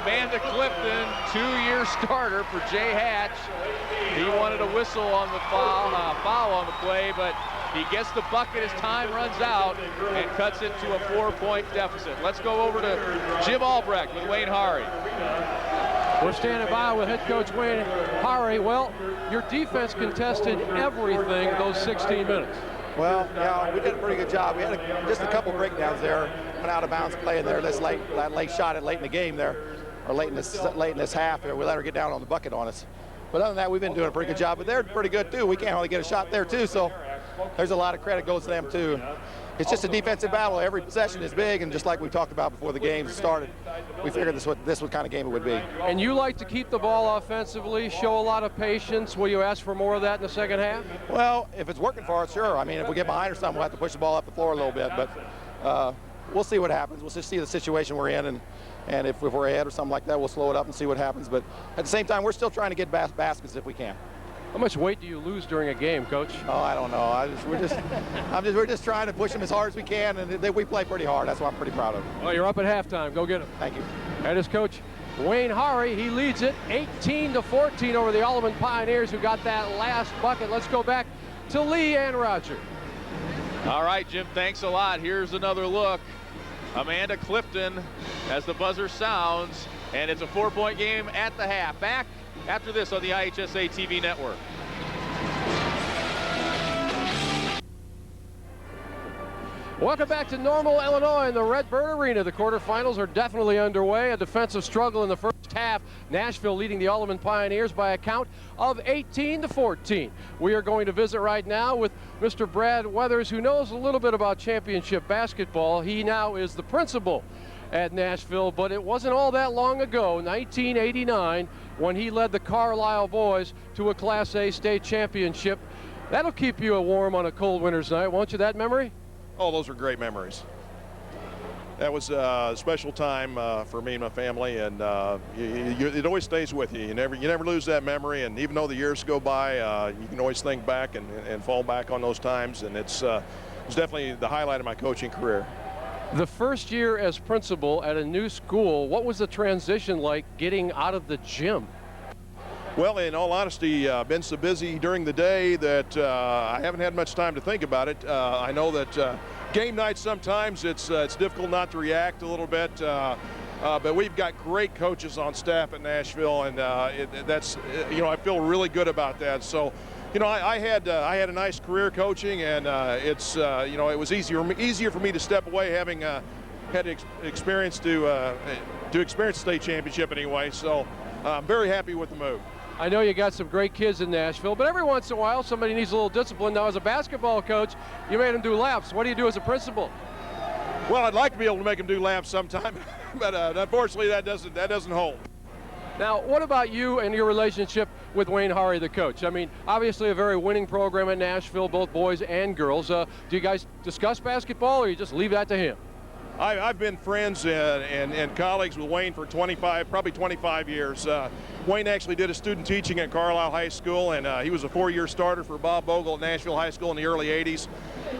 Speaker 4: Amanda Clifton, 2-year starter for Jay Hatch. He wanted a whistle on the foul on the play, but he gets the bucket as time runs out and cuts it to a 4-point deficit. Let's go over to Jim Albrecht with Wayne Hari.
Speaker 1: We're standing by with head coach Wayne Hari. Well, your defense contested everything those 16 minutes.
Speaker 9: Well, yeah, we did a pretty good job. We had just a couple breakdowns there. Went out of bounds playing there. That late shot late in the game there, or late in this half there. We let her get down on the bucket on us. But other than that, we've been doing a pretty good job. But they're pretty good too. We can't hardly get a shot there too. So there's a lot of credit goes to them too. It's just a defensive battle. Every possession is big, and just like we talked about before the game started, we figured this was kind of game it would be.
Speaker 1: And you like to keep the ball offensively, show a lot of patience. Will you ask for more of that in the second half?
Speaker 9: Well, if it's working for us, sure. I mean, if we get behind or something, we'll have to push the ball up the floor a little bit. But we'll see what happens. We'll just see the situation we're in, and if we're ahead or something like that, we'll slow it up and see what happens. But at the same time, we're still trying to get baskets if we can.
Speaker 1: How much weight do you lose during a game, Coach?
Speaker 9: Oh, I don't know. We're just trying to push them as hard as we can, and we play pretty hard. That's what I'm pretty proud of.
Speaker 1: Well, you're up at halftime. Go get them.
Speaker 9: Thank you.
Speaker 1: That is Coach Wayne Hari. He leads it 18-14 over the Alleman Pioneers, who got that last bucket. Let's go back to Lee and Roger.
Speaker 4: All right, Jim, thanks a lot. Here's another look. Amanda Clifton as the buzzer sounds, and it's a 4-point game at the half. Back after this on the IHSA TV network.
Speaker 1: Welcome back to Normal, Illinois in the Redbird Arena. The quarterfinals are definitely underway. A defensive struggle in the first half. Nashville leading the Alleman Pioneers by a count of 18-14. We are going to visit right now with Mr. Brad Weathers, who knows a little bit about championship basketball. He now is the principal at Nashville, but it wasn't all that long ago, 1989, when he led the Carlisle boys to a Class A state championship. That'll keep you warm on a cold winter's night, won't you, that memory?
Speaker 10: Oh, those are great memories. That was a special time for me and my family, and it always stays with you. You never lose that memory, and even though the years go by, you can always think back and fall back on those times, and it's definitely the highlight of my coaching career.
Speaker 1: The first year as principal at a new school, what was the transition like getting out of the gym?
Speaker 10: Well, in all honesty, been so busy during the day that I haven't had much time to think about it. I know that game night sometimes it's difficult not to react a little bit, but we've got great coaches on staff at Nashville, and I feel really good about that. So, I had a nice career coaching, and it was easier for me to step away, having had experience to experience the state championship anyway. So I'm very happy with the move.
Speaker 1: I know you got some great kids in Nashville, but every once in a while somebody needs a little discipline. Now, as a basketball coach, you made them do laps. What do you do as a principal?
Speaker 10: Well, I'd like to be able to make them do laps sometime, but unfortunately that doesn't hold.
Speaker 1: Now, what about you and your relationship with Wayne Hari, the coach? I mean, obviously a very winning program in Nashville, both boys and girls. Do you guys discuss basketball, or you just leave that to him?
Speaker 10: I've been friends and colleagues with Wayne for probably 25 years. Wayne actually did a student teaching at Carlisle High School, and he was a 4-year starter for Bob Bogle at Nashville High School in the early 80s,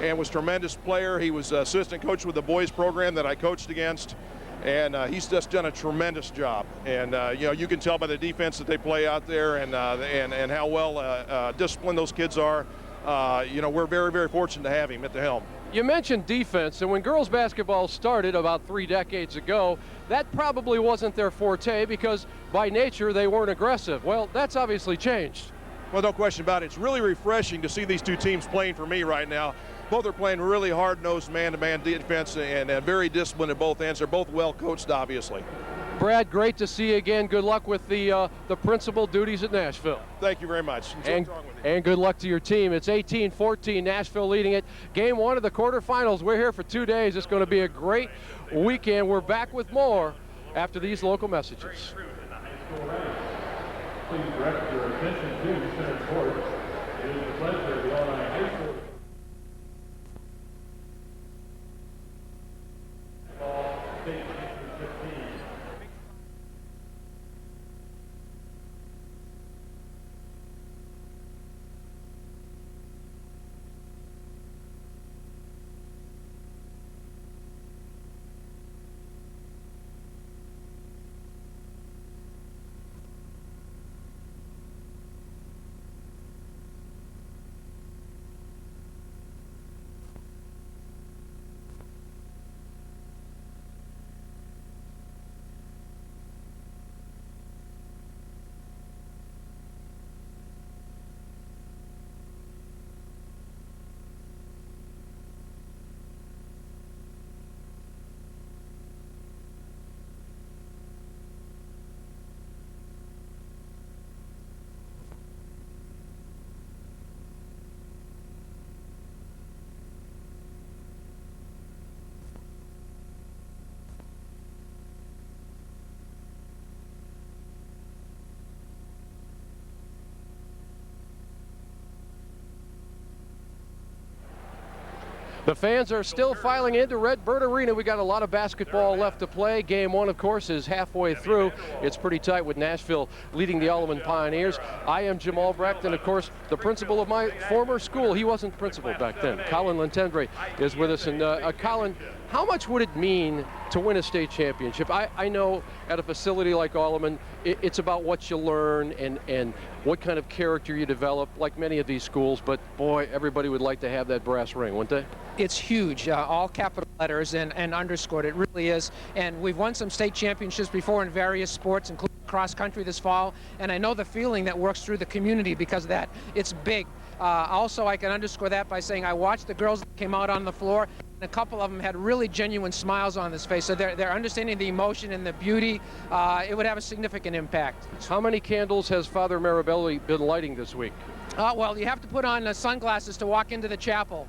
Speaker 10: and was a tremendous player. He was assistant coach with the boys program that I coached against, and he's just done a tremendous job. And you can tell by the defense that they play out there, and how well disciplined those kids are. We're very, very fortunate to have him at the helm.
Speaker 1: You mentioned defense, and when girls basketball started about 3 decades ago, that probably wasn't their forte because by nature they weren't aggressive. Well, that's obviously changed.
Speaker 10: Well, no question about it. It's really refreshing to see these two teams playing for me right now. Both are playing really hard-nosed man-to-man defense and very disciplined at both ends. They're both well coached, obviously.
Speaker 1: Brad, great to see you again. Good luck with the principal duties at Nashville.
Speaker 10: Thank you very much.
Speaker 1: And good luck to your team. It's 18-14, Nashville leading it. Game 1 of the quarterfinals. We're here for 2 days. It's going to be a great weekend. We're back with more after these local messages.
Speaker 5: Please direct your attention to center court. It is the pleasure of the Alleman High School. State 15.
Speaker 1: The fans are still filing into Redbird Arena. We got a lot of basketball left to play. Game 1, of course, is halfway through. It's pretty tight with Nashville leading the Alleman Pioneers. I am Jim Albrecht, and of course, the principal of my former school. He wasn't principal back then. Colin Lentendre is with us. And Colin, how much would it mean to win a state championship? I know at a facility like Alleman, it's about what you learn and what kind of character you develop, like many of these schools, but boy, everybody would like to have that brass ring, wouldn't they?
Speaker 11: It's huge, all capital letters and underscored. It really is. And we've won some state championships before in various sports, including cross country this fall. And I know the feeling that works through the community because of that. It's big. Also, I can underscore that by saying I watched the girls that came out on the floor. And a couple of them had really genuine smiles on their face. So they're understanding the emotion and the beauty. It would have a significant impact.
Speaker 1: How many candles has Father Marabelli been lighting this week?
Speaker 11: Well, you have to put on sunglasses to walk into the chapel.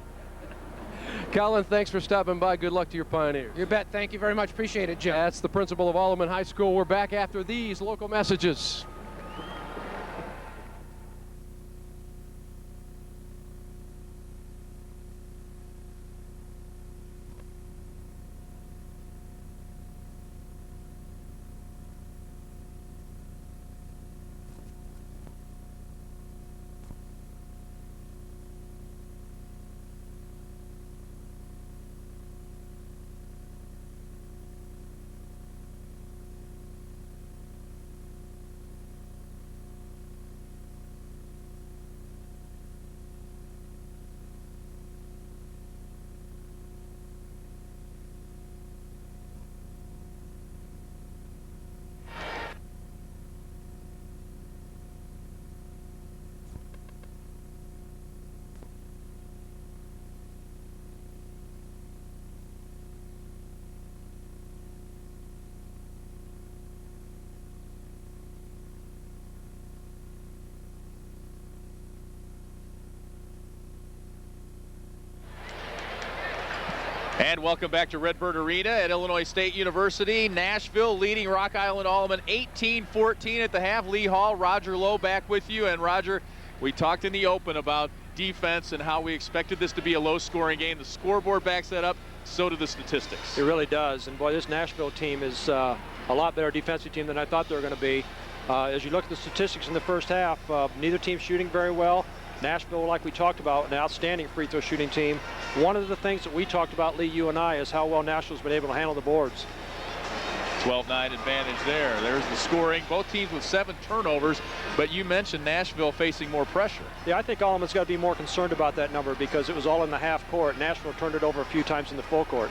Speaker 1: Colin, thanks for stopping by. Good luck to your Pioneers.
Speaker 11: You bet. Thank you very much. Appreciate it, Jim.
Speaker 1: That's the principal of Alleman High School. We're back after these local messages.
Speaker 4: And welcome back to Redbird Arena at Illinois State University. Nashville leading Rock Island Alleman 18-14 at the half. Lee Hall, Roger Lowe back with you. And Roger, we talked in the open about defense and how we expected this to be a low-scoring game. The scoreboard backs that up. So do the statistics.
Speaker 3: It really does. And boy, this Nashville team is a lot better defensive team than I thought they were going to be. As you look at the statistics in the first half, neither team shooting very well. Nashville, like we talked about, an outstanding free throw shooting team. One of the things that we talked about, Lee, you and I, is how well Nashville's been able to handle the boards.
Speaker 4: 12-9 advantage there. There's the scoring. Both teams with 7 turnovers, but you mentioned Nashville facing more pressure.
Speaker 3: Yeah, I think Alleman's got to be more concerned about that number because it was all in the half court. Nashville turned it over a few times in the full court.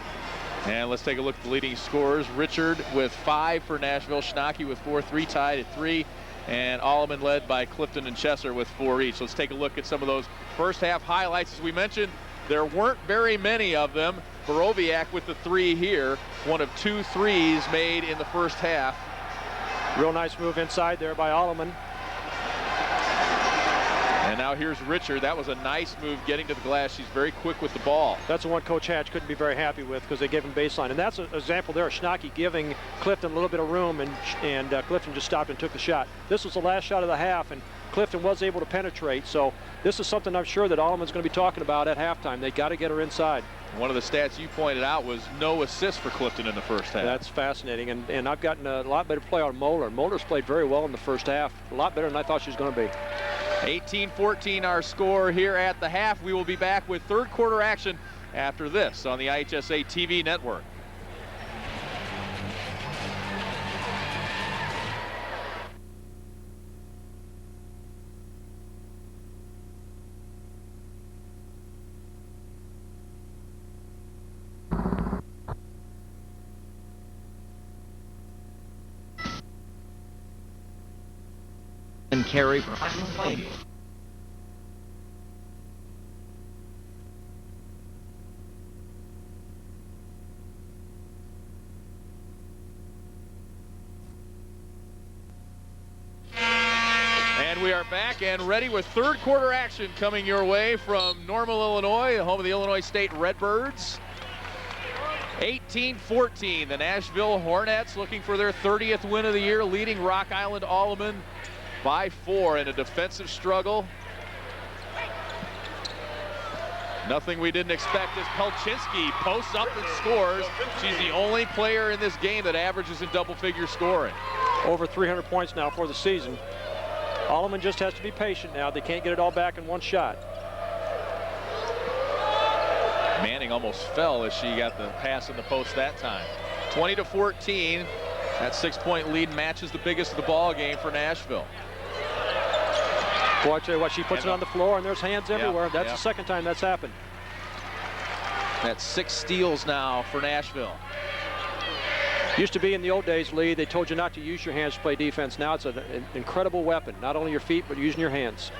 Speaker 4: And let's take a look at the leading scorers. Richard with 5 for Nashville, Schnocky with 4, 3 tied at 3. And Alleman led by Clifton and Chesser with 4 each. So let's take a look at some of those first half highlights. As we mentioned, there weren't very many of them. Borowiak with the 3 here, one of 2 threes made in the first half.
Speaker 3: Real nice move inside there by Alleman.
Speaker 4: And now here's Richard. That was a nice move getting to the glass. She's very quick with the ball.
Speaker 3: That's the one Coach Hatch couldn't be very happy with because they gave him baseline. And that's an example there of Schnocky giving Clifton a little bit of room, and Clifton just stopped and took the shot. This was the last shot of the half, and Clifton was able to penetrate. So this is something I'm sure that Alleman's going to be talking about at halftime. They got to get her inside.
Speaker 4: One of the stats you pointed out was no assists for Clifton in the first half.
Speaker 3: That's fascinating, and I've gotten a lot better play on Moeller. Moeller's played very well in the first half, a lot better than I thought she was going to be.
Speaker 4: 18-14 our score here at the half. We will be back with third quarter action after this on the IHSA TV network.
Speaker 12: And carry for
Speaker 4: And we are back and ready with third quarter action coming your way from Normal, Illinois, the home of the Illinois State Redbirds. 18-14, the Nashville Hornets looking for their 30th win of the year, leading Rock Island Alleman by 4 in a defensive struggle. Nothing we didn't expect as Pelczynski posts up and scores. She's the only player in this game that averages in double-figure scoring.
Speaker 3: Over 300 points now for the season. Alleman just has to be patient now. They can't get it all back in one shot.
Speaker 4: Manning almost fell as she got the pass in the post that time. 20-14. That 6-point lead matches the biggest of the ball game for Nashville.
Speaker 3: Boy, I tell you what, she puts it on the floor and there's hands everywhere. That's the second time that's happened.
Speaker 4: That's 6 steals now for Nashville.
Speaker 3: Used to be in the old days, Lee, they told you not to use your hands to play defense. Now it's an incredible weapon. Not only your feet, but using your hands.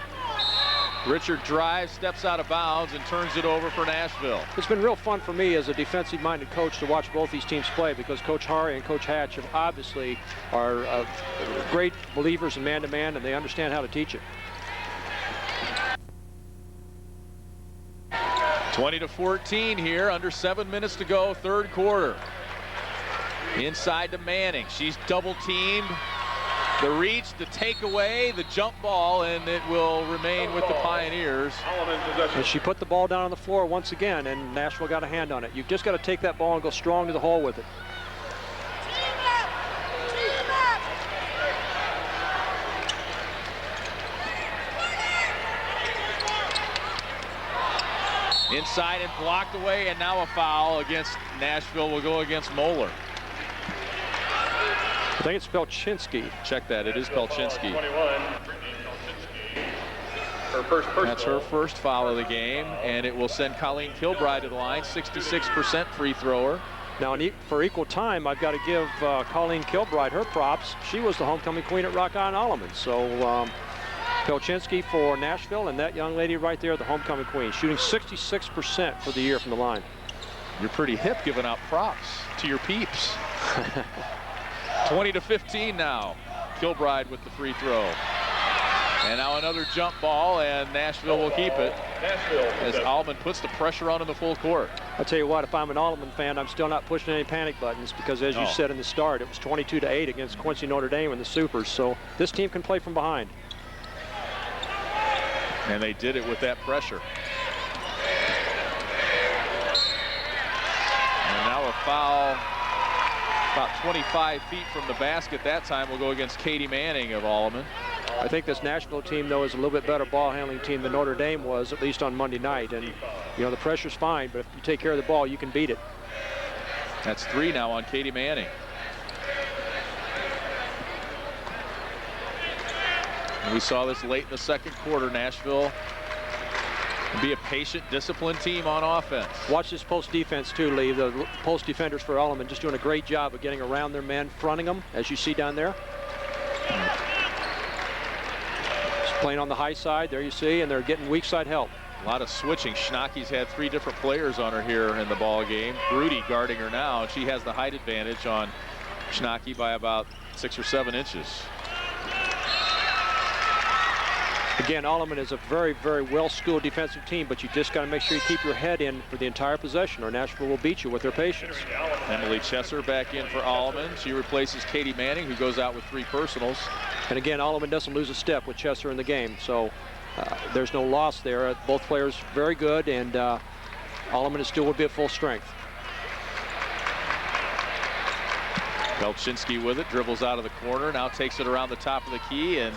Speaker 4: Richard drives, steps out of bounds, and turns it over for Nashville.
Speaker 3: It's been real fun for me as a defensive-minded coach to watch both these teams play because Coach Hari and Coach Hatch have obviously are great believers in man-to-man, and they understand how to teach it.
Speaker 4: 20-14 here, under 7 minutes to go, third quarter. Inside to Manning. She's double-teamed. The reach, the takeaway, the jump ball, and it will remain with the Pioneers.
Speaker 3: And she put the ball down on the floor once again, and Nashville got a hand on it. You've just got to take that ball and go strong to the hole with it.
Speaker 4: Inside and blocked away, and now a foul against Nashville will go against Moeller.
Speaker 3: I think it's Pelczynski.
Speaker 4: Check that, it is Pelczynski. That's her first foul of the game, and it will send Colleen Kilbride to the line, 66% free thrower.
Speaker 3: Now, for equal time, I've got to give Colleen Kilbride her props. She was the homecoming queen at Rock Island Alleman. So Pelczynski for Nashville, and that young lady right there, the homecoming queen, shooting 66% for the year from the line.
Speaker 4: You're pretty hip giving out props to your peeps. 20-15 now. Kilbride with the free throw. And now another jump ball, and Nashville will keep it as Alleman puts the pressure on in the full court.
Speaker 3: I'll tell you what, if I'm an Alleman fan, I'm still not pushing any panic buttons because, as you said in the start, it was 22-8 against Quincy Notre Dame in the Supers. So this team can play from behind.
Speaker 4: And they did it with that pressure. And now a foul about 25 feet from the basket that time will go against Katie Manning of Alleman.
Speaker 3: I think this Nashville team, though, is a little bit better ball handling team than Notre Dame was, at least on Monday night. And, you know, the pressure's fine, but if you take care of the ball, you can beat it.
Speaker 4: That's 3 now on Katie Manning. And we saw this late in the second quarter. Nashville be a patient, disciplined team on offense.
Speaker 3: Watch this post defense, too, Lee. The post defenders for Alleman just doing a great job of getting around their men, fronting them, as you see down there. Playing on the high side, there you see, and they're getting weak side help.
Speaker 4: A lot of switching. Schnacke's had 3 different players on her here in the ball game. Broody guarding her now, and she has the height advantage on Schnacke by about 6 or 7 inches.
Speaker 3: Again, Alleman is a very, very well-schooled defensive team, but you just got to make sure you keep your head in for the entire possession, or Nashville will beat you with their patience.
Speaker 4: Emily Chesser back in for Alleman. She replaces Katie Manning, who goes out with 3 personals.
Speaker 3: And again, Alleman doesn't lose a step with Chesser in the game, so there's no loss there. Both players very good, and Alleman is still will be at full strength.
Speaker 4: Belchinski with it, dribbles out of the corner, now takes it around the top of the key and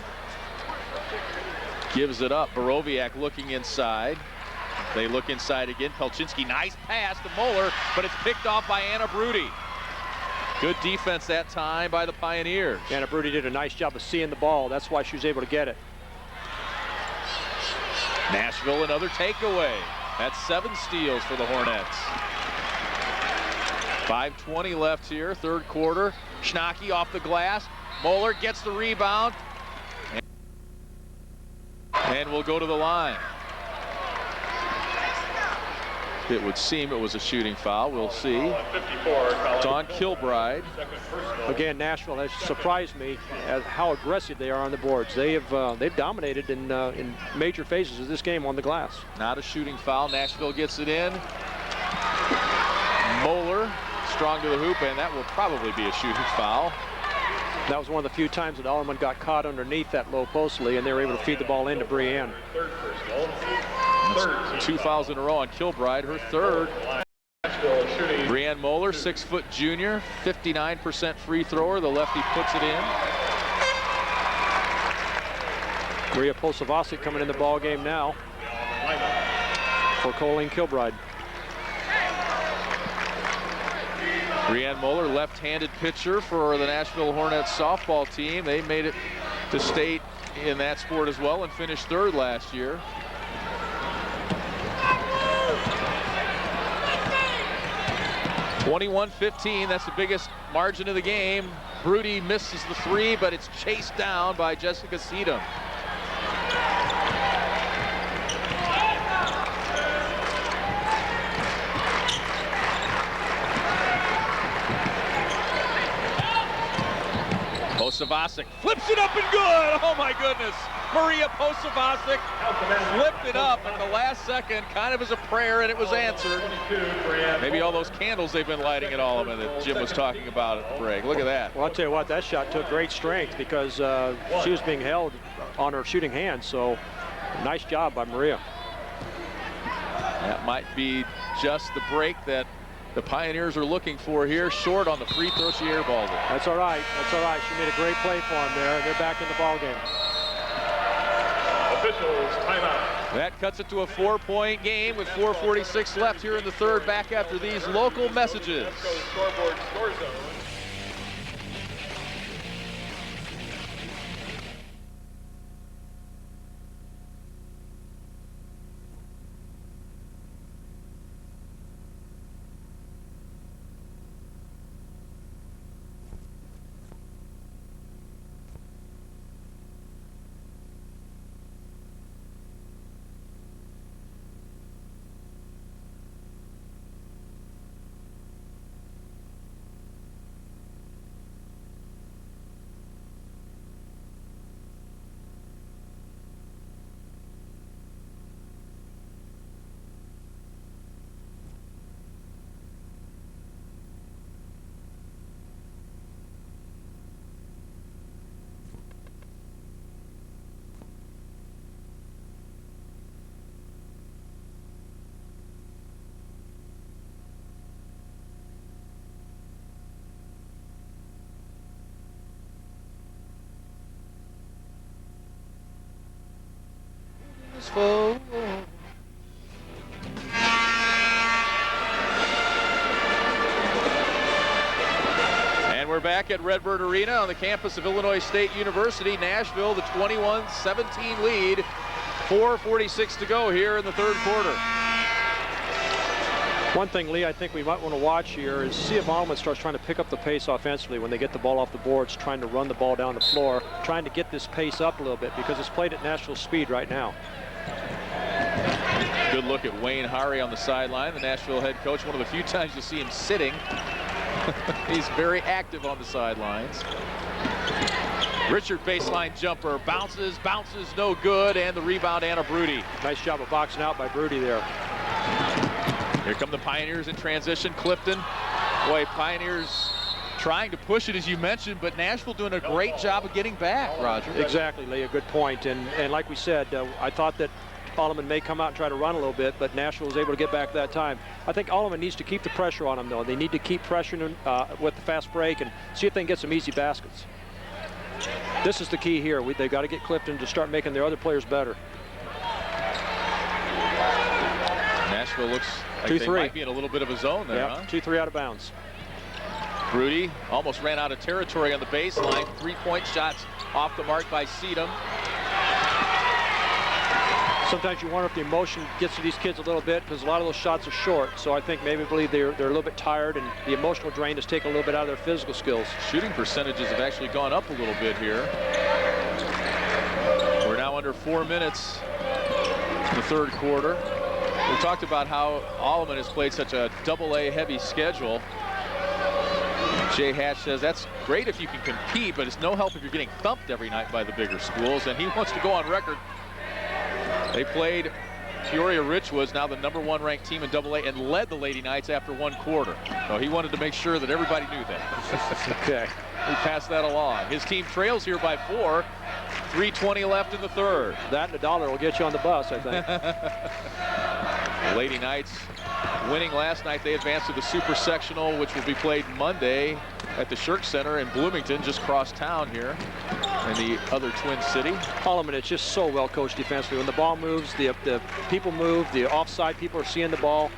Speaker 4: gives it up. Borowiak looking inside. They look inside again. Pelchinski, nice pass to Moeller, but it's picked off by Anna Broody. Good defense that time by the Pioneers.
Speaker 3: Anna Broody did a nice job of seeing the ball. That's why she was able to get it.
Speaker 4: Nashville, another takeaway. That's 7 steals for the Hornets. 5:20 left here, third quarter. Schnacke off the glass. Moeller gets the rebound. And we'll go to the line. It would seem it was a shooting foul. We'll see. It's on Kilbride.
Speaker 3: Again, Nashville has surprised me at how aggressive they are on the boards. They've dominated in major phases of this game on the glass.
Speaker 4: Not a shooting foul. Nashville gets it in. Moeller strong to the hoop, and that will probably be a shooting foul.
Speaker 3: That was one of the few times that Alleman got caught underneath that low post, Lee, and they were able to feed the ball into Brienne.
Speaker 4: 2 fouls in a row on Kilbride, her third. Brienne Moeller, 6-foot junior, 59% free thrower. The lefty puts it in.
Speaker 3: Maria Posavasic coming in the ball game now for Colleen Kilbride.
Speaker 4: Brienne Moeller, left-handed pitcher for the Nashville Hornets softball team. They made it to state in that sport as well and finished 3rd last year. (21-15), that's the biggest margin of the game. Broody misses the 3, but it's chased down by Jessica Seedham. Posavasic flips it up and good. Oh my goodness. Maria Posavasic flipped it up at the last second, kind of as a prayer, and it was answered. Maybe all those candles they've been lighting at Alleman that Jim was talking about at the break. Look at that.
Speaker 3: Well, I'll tell you what, that shot took great strength because she was being held on her shooting hand, so nice job by Maria.
Speaker 4: That might be just the break that the Pioneers are looking for here. Short on the free throw, she airballed it.
Speaker 3: That's all right. That's all right. She made a great play for them there. They're back in the ball game.
Speaker 5: Officials, timeout.
Speaker 4: That cuts it to a 4-point game with 4:46 left here in the third. Back after these local messages.
Speaker 5: Scoreboard, score zone.
Speaker 1: Nashville.
Speaker 4: And we're back at Redbird Arena on the campus of Illinois State University. Nashville, the 21-17 lead. 4:46 to go here in the third quarter.
Speaker 3: One thing, Lee, I think we might want to watch here is see if Alleman starts trying to pick up the pace offensively when they get the ball off the boards, trying to run the ball down the floor, trying to get this pace up a little bit because it's played at Nashville speed right now.
Speaker 4: Good look at Wayne Hari on the sideline, the Nashville head coach. One of the few times you'll see him sitting. He's very active on the sidelines. Richard baseline jumper, bounces, no good, and the rebound, Anna Brody.
Speaker 3: Nice job of boxing out by Brody there.
Speaker 4: Here come the Pioneers in transition. Clifton, boy, Pioneers trying to push it as you mentioned, but Nashville doing a great job of getting back, Roger.
Speaker 3: Exactly, Lee, a good point. And like we said, I thought that Alleman may come out and try to run a little bit, but Nashville was able to get back that time. I think Alleman needs to keep the pressure on them, though. They need to keep pressuring with the fast break and see if they can get some easy baskets. This is the key here. They've got to get Clifton to start making their other players better.
Speaker 4: Nashville looks like they might be in a little bit of a zone there, huh?
Speaker 3: 2-3 out of bounds.
Speaker 4: Brody almost ran out of territory on the baseline. 3-point shots off the mark by Seedham.
Speaker 3: Sometimes you wonder if the emotion gets to these kids a little bit because a lot of those shots are short. So I believe they're a little bit tired, and the emotional drain has taken a little bit out of their physical skills.
Speaker 4: Shooting percentages have actually gone up a little bit here. We're now under 4 minutes in the third quarter. We talked about how Alleman has played such a double-A heavy schedule. Jay Hatch says that's great if you can compete, but it's no help if you're getting thumped every night by the bigger schools, and he wants to go on record. They played Peoria Richwoods, now the #1 ranked team in AA, and led the Lady Knights after 1 quarter. So he wanted to make sure that everybody knew that.
Speaker 3: Okay.
Speaker 4: He passed that along. His team trails here by 4. 3:20 left in the third.
Speaker 3: That and $1 will get you on the bus, I think.
Speaker 4: The Lady Knights winning last night. They advanced to the Super Sectional, which will be played Monday at the Shirk Center in Bloomington, just cross town here in the other Twin City.
Speaker 3: Alleman is just so well coached defensively. When the ball moves, the people move, the offside people are seeing the ball.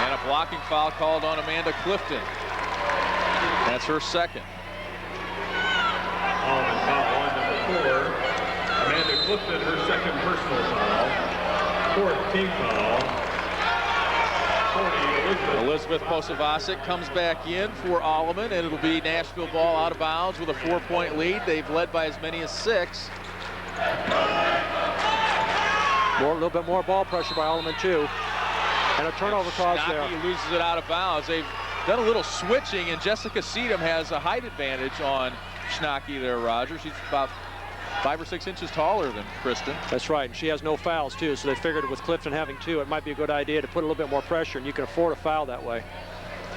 Speaker 4: And a blocking foul called on Amanda Clifton. That's her second.
Speaker 5: Alleman foul line number 4. Amanda Clifton, her second personal foul. 4th team foul.
Speaker 4: Elizabeth Posavasic comes back in for Alleman, and it'll be Nashville ball out of bounds with a 4-point lead. They've led by as many as 6.
Speaker 3: A little bit more ball pressure by Alleman too, and a turnover caused there.
Speaker 4: Schnocky loses it out of bounds. They've done a little switching, and Jessica Seedham has a height advantage on Schnocky there, Roger. She's about 5 or 6 inches taller than Kristen.
Speaker 3: That's right, and she has no fouls too, so they figured with Clifton having 2, it might be a good idea to put a little bit more pressure, and you can afford a foul that way.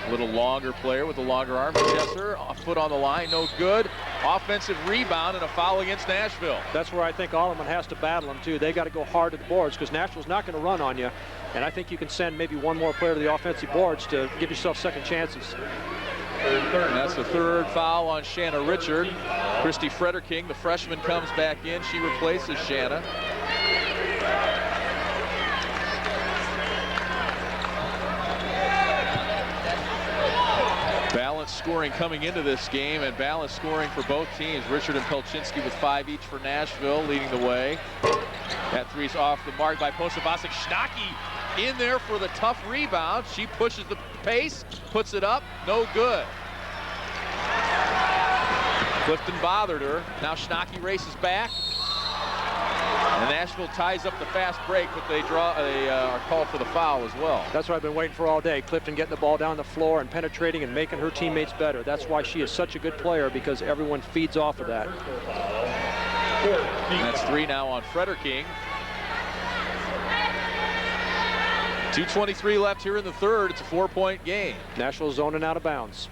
Speaker 4: A little longer player with a longer arm. Chesser, a foot on the line, no good. Offensive rebound and a foul against Nashville.
Speaker 3: That's where I think Alleman has to battle them too. They got to go hard to the boards because Nashville's not going to run on you, and I think you can send maybe one more player to the offensive boards to give yourself second chances.
Speaker 4: And that's the 3rd foul on Shanna Richard. Christy Frederking, the freshman, comes back in. She replaces Shanna. Balanced scoring coming into this game, and balanced scoring for both teams. Richard and Pelczynski with 5 each for Nashville, leading the way. That three's off the mark by Posavasic. Schnocky in there for the tough rebound. She pushes the pace, puts it up, no good. Clifton bothered her. Now Schnocky races back. And Nashville ties up the fast break, but they are called for the foul as well.
Speaker 3: That's what I've been waiting for all day. Clifton getting the ball down the floor and penetrating and making her teammates better. That's why she is such a good player, because everyone feeds off of that.
Speaker 4: And that's 3 now on Frederking. 2:23 left here in the third. It's a 4-point game.
Speaker 3: Nashville zoning out of bounds.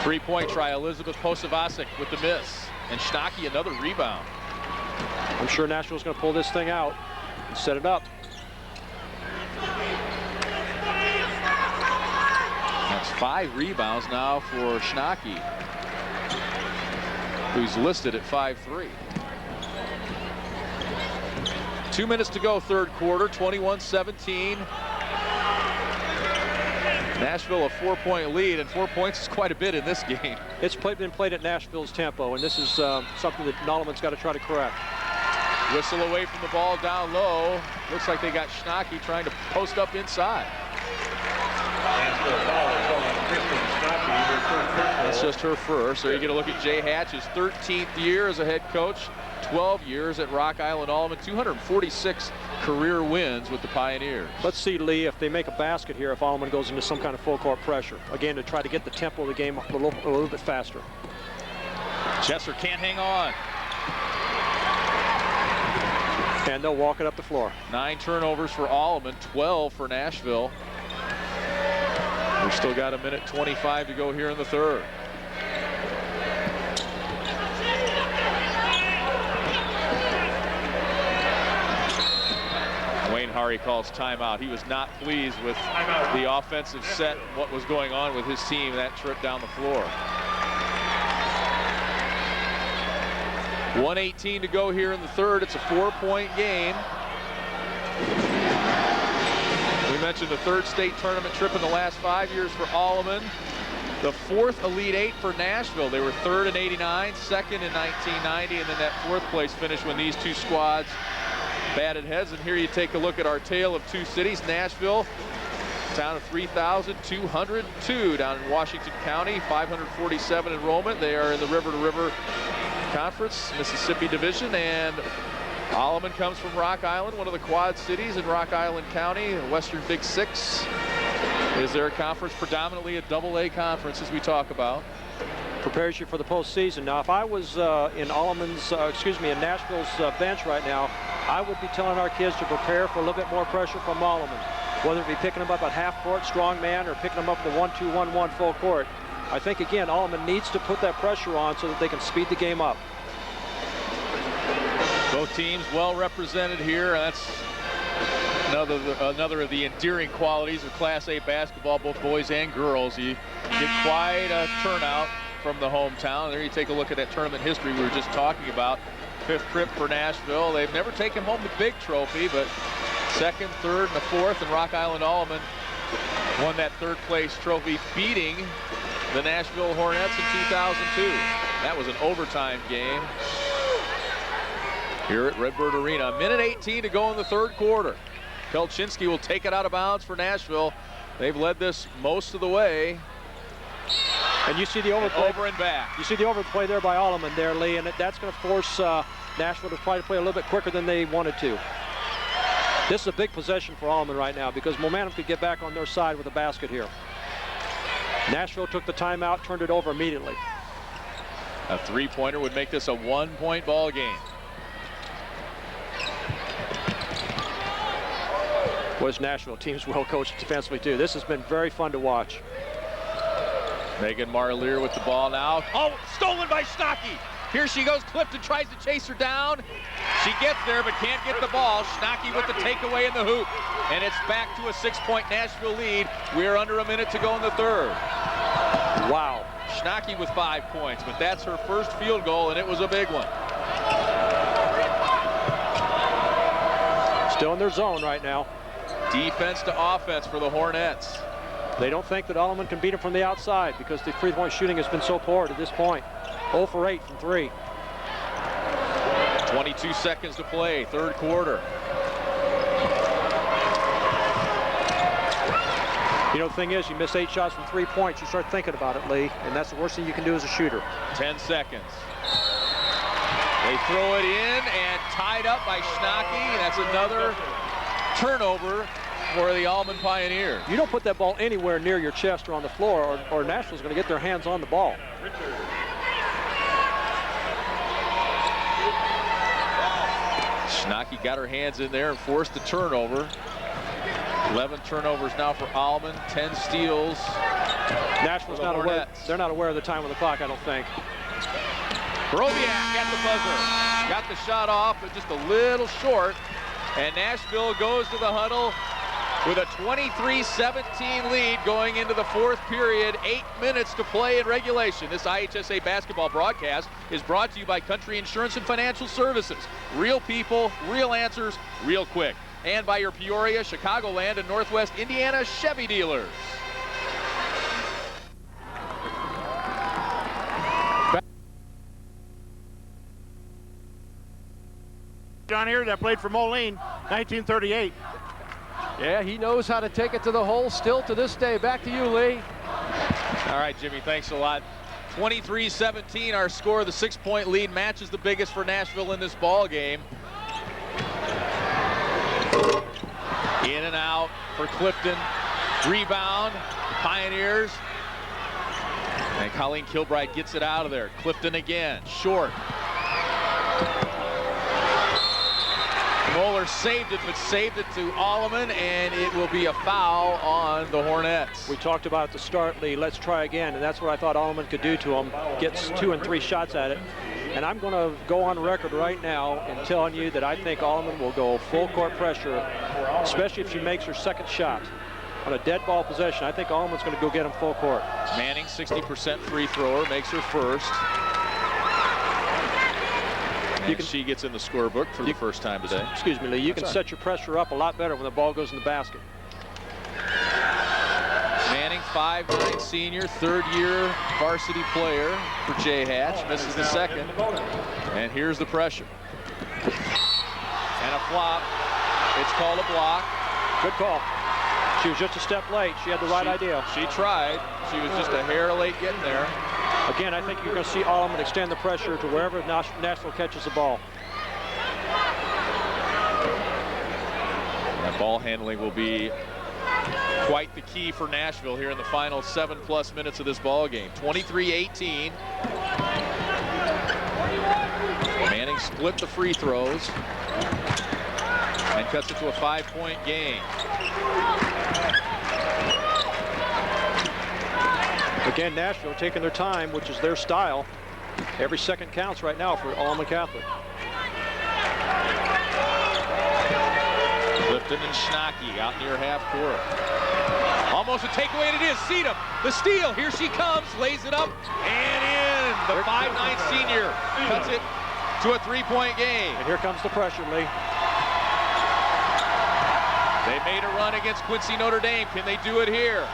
Speaker 4: 3-point try. Elizabeth Posavasic with the miss. And Schnocky another rebound.
Speaker 3: I'm sure Nashville's going to pull this thing out and set it up.
Speaker 4: That's 5 rebounds now for Schnocky. who's listed at 5'3". 2 minutes to go, third quarter, 21-17. Nashville a 4-point lead, and 4 points is quite a bit in this game.
Speaker 3: It's been played at Nashville's tempo, and this is something that Alleman's got to try to correct.
Speaker 4: Whistle away from the ball down low. Looks like they got Schnacke trying to post up inside. That's just her first. So you're going to look at Jay Hatch's 13th year as a head coach, 12 years at Rock Island Alleman, 246 career wins with the Pioneers.
Speaker 3: Let's see, Lee, if they make a basket here, if Alleman goes into some kind of full court pressure. Again, to try to get the tempo of the game a little bit faster.
Speaker 4: Chesser can't hang on.
Speaker 3: And they'll walk it up the floor.
Speaker 4: 9 turnovers for Alleman, 12 for Nashville. We've still got a minute 25 to go here in the third. Wayne Hari calls timeout. He was not pleased with the offensive set and what was going on with his team that trip down the floor. 1:18 to go here in the third. It's a 4-point game. We mentioned the third state tournament trip in the last 5 years for Alleman. The fourth Elite Eight for Nashville. They were third in '89, second in 1990, and then that fourth place finish when these two squads batted heads. And here you take a look at our tale of two cities. Nashville, town of 3,202 down in Washington County, 547 enrollment. They are in the River to River Conference, Mississippi Division, and Alleman comes from Rock Island, one of the Quad Cities in Rock Island County, Western Big Six. Is their conference predominantly a double-A conference, as we talk about?
Speaker 3: Prepares you for the postseason. Now, if I was in Alleman's, in Nashville's bench right now, I would be telling our kids to prepare for a little bit more pressure from Alleman, whether it be picking them up at half court, strong man, or picking them up the 1-2-1-1 full court. I think, again, Alleman needs to put that pressure on so that they can speed the game up.
Speaker 4: Both teams well represented here. That's another of the endearing qualities of Class A basketball, both boys and girls. You get quite a turnout from the hometown. There you take a look at that tournament history we were just talking about. 5th trip for Nashville. They've never taken home the big trophy, but 2nd, 3rd, and the 4th, and Rock Island Alleman won that 3rd place trophy, beating the Nashville Hornets in 2002. That was an overtime game here at Redbird Arena. 1:18 to go in the third quarter. Pelchinski will take it out of bounds for Nashville. They've led this most of the way.
Speaker 3: And you see the overplay.
Speaker 4: Over and back.
Speaker 3: You see the overplay there by Alleman there, Lee, and that's going to force Nashville to try to play a little bit quicker than they wanted to. This is a big possession for Alleman right now because momentum could get back on their side with a basket here. Nashville took the timeout, turned it over immediately.
Speaker 4: A 3-pointer would make this a 1-point ball game.
Speaker 3: Was Nashville team's well coached defensively too. This has been very fun to watch.
Speaker 4: Megan Marlier with the ball now. Oh, stolen by Schnacke. Here she goes. Clifton tries to chase her down. She gets there but can't get the ball. Schnacke with the takeaway in the hoop. And it's back to a 6-point Nashville lead. We're under a minute to go in the third.
Speaker 3: Wow.
Speaker 4: Schnacke with 5 points, but that's her first field goal, and it was a big one.
Speaker 3: Still in their zone right now.
Speaker 4: Defense to offense for the Hornets.
Speaker 3: They don't think that Alleman can beat them from the outside because the three-point shooting has been so poor to this point. 0 for 8 from 3.
Speaker 4: 22 seconds to play, third quarter.
Speaker 3: You know, the thing is, you miss 8 shots from 3 points, you start thinking about it, Lee, and that's the worst thing you can do as a shooter.
Speaker 4: 10 seconds. They throw it in and tied up by Schnacke. That's another turnover for the Alleman Pioneers.
Speaker 3: You don't put that ball anywhere near your chest or on the floor, or Nashville's going to get their hands on the ball.
Speaker 4: Schnacke got her hands in there and forced the turnover. 11 turnovers now for Alleman, 10 steals.
Speaker 3: Nashville's not aware. They're not aware of the time on the clock, I don't think.
Speaker 4: Brobiak at the buzzer. Got the shot off, but just a little short. And Nashville goes to the huddle with a 23-17 lead going into the fourth period. 8 minutes to play in regulation. This IHSA basketball broadcast is brought to you by Country Insurance and Financial Services. Real people, real answers, real quick. And by your Peoria, Chicagoland, and Northwest Indiana Chevy dealers.
Speaker 13: Down here that played for Moline, 1938.
Speaker 1: Yeah, he knows how to take it to the hole still to this day. Back to you, Lee.
Speaker 4: All right, Jimmy, thanks a lot. 23-17, our score. The 6-point lead matches the biggest for Nashville in this ball game. In and out for Clifton. Rebound, Pioneers. And Colleen Kilbride gets it out of there. Clifton again, short. Moeller saved it, but saved it to Alleman, and it will be a foul on the Hornets.
Speaker 3: We talked about at the start, Lee, let's try again, and that's what I thought Alleman could do to him. Gets 2 and 3 shots at it. And I'm going to go on record right now in telling you that I think Alleman will go full court pressure, especially if she makes her second shot. On a dead ball possession, I think Alleman's going to go get him full court.
Speaker 4: Manning, 60% free thrower, makes her first. She gets in the scorebook for the first time today.
Speaker 3: Excuse me, Lee. You can set your pressure up a lot better when the ball goes in the basket.
Speaker 4: Manning, 5'9" senior, third-year varsity player for Jay Hatch. Misses the second. And here's the pressure. And a flop. It's called a block.
Speaker 3: Good call. She was just a step late. She had the right idea.
Speaker 4: She tried. She was just a hair late getting there.
Speaker 3: Again, I think you're going to see Alleman extend the pressure to wherever Nashville catches the ball.
Speaker 4: That ball handling will be quite the key for Nashville here in the final 7+ minutes of this ball game. 23-18. Manning split the free throws and cuts it to a 5-point game.
Speaker 3: Again, Nashville taking their time, which is their style. Every second counts right now for Alleman Catholic.
Speaker 4: Clifton and Schnocky out near half court. Almost a takeaway, and it is. Sedum, the steal. Here she comes, lays it up, and in. The 5'9" senior cuts it to a 3-point game.
Speaker 3: And here comes the pressure, Lee.
Speaker 4: They made a run against Quincy Notre Dame. Can they do it here?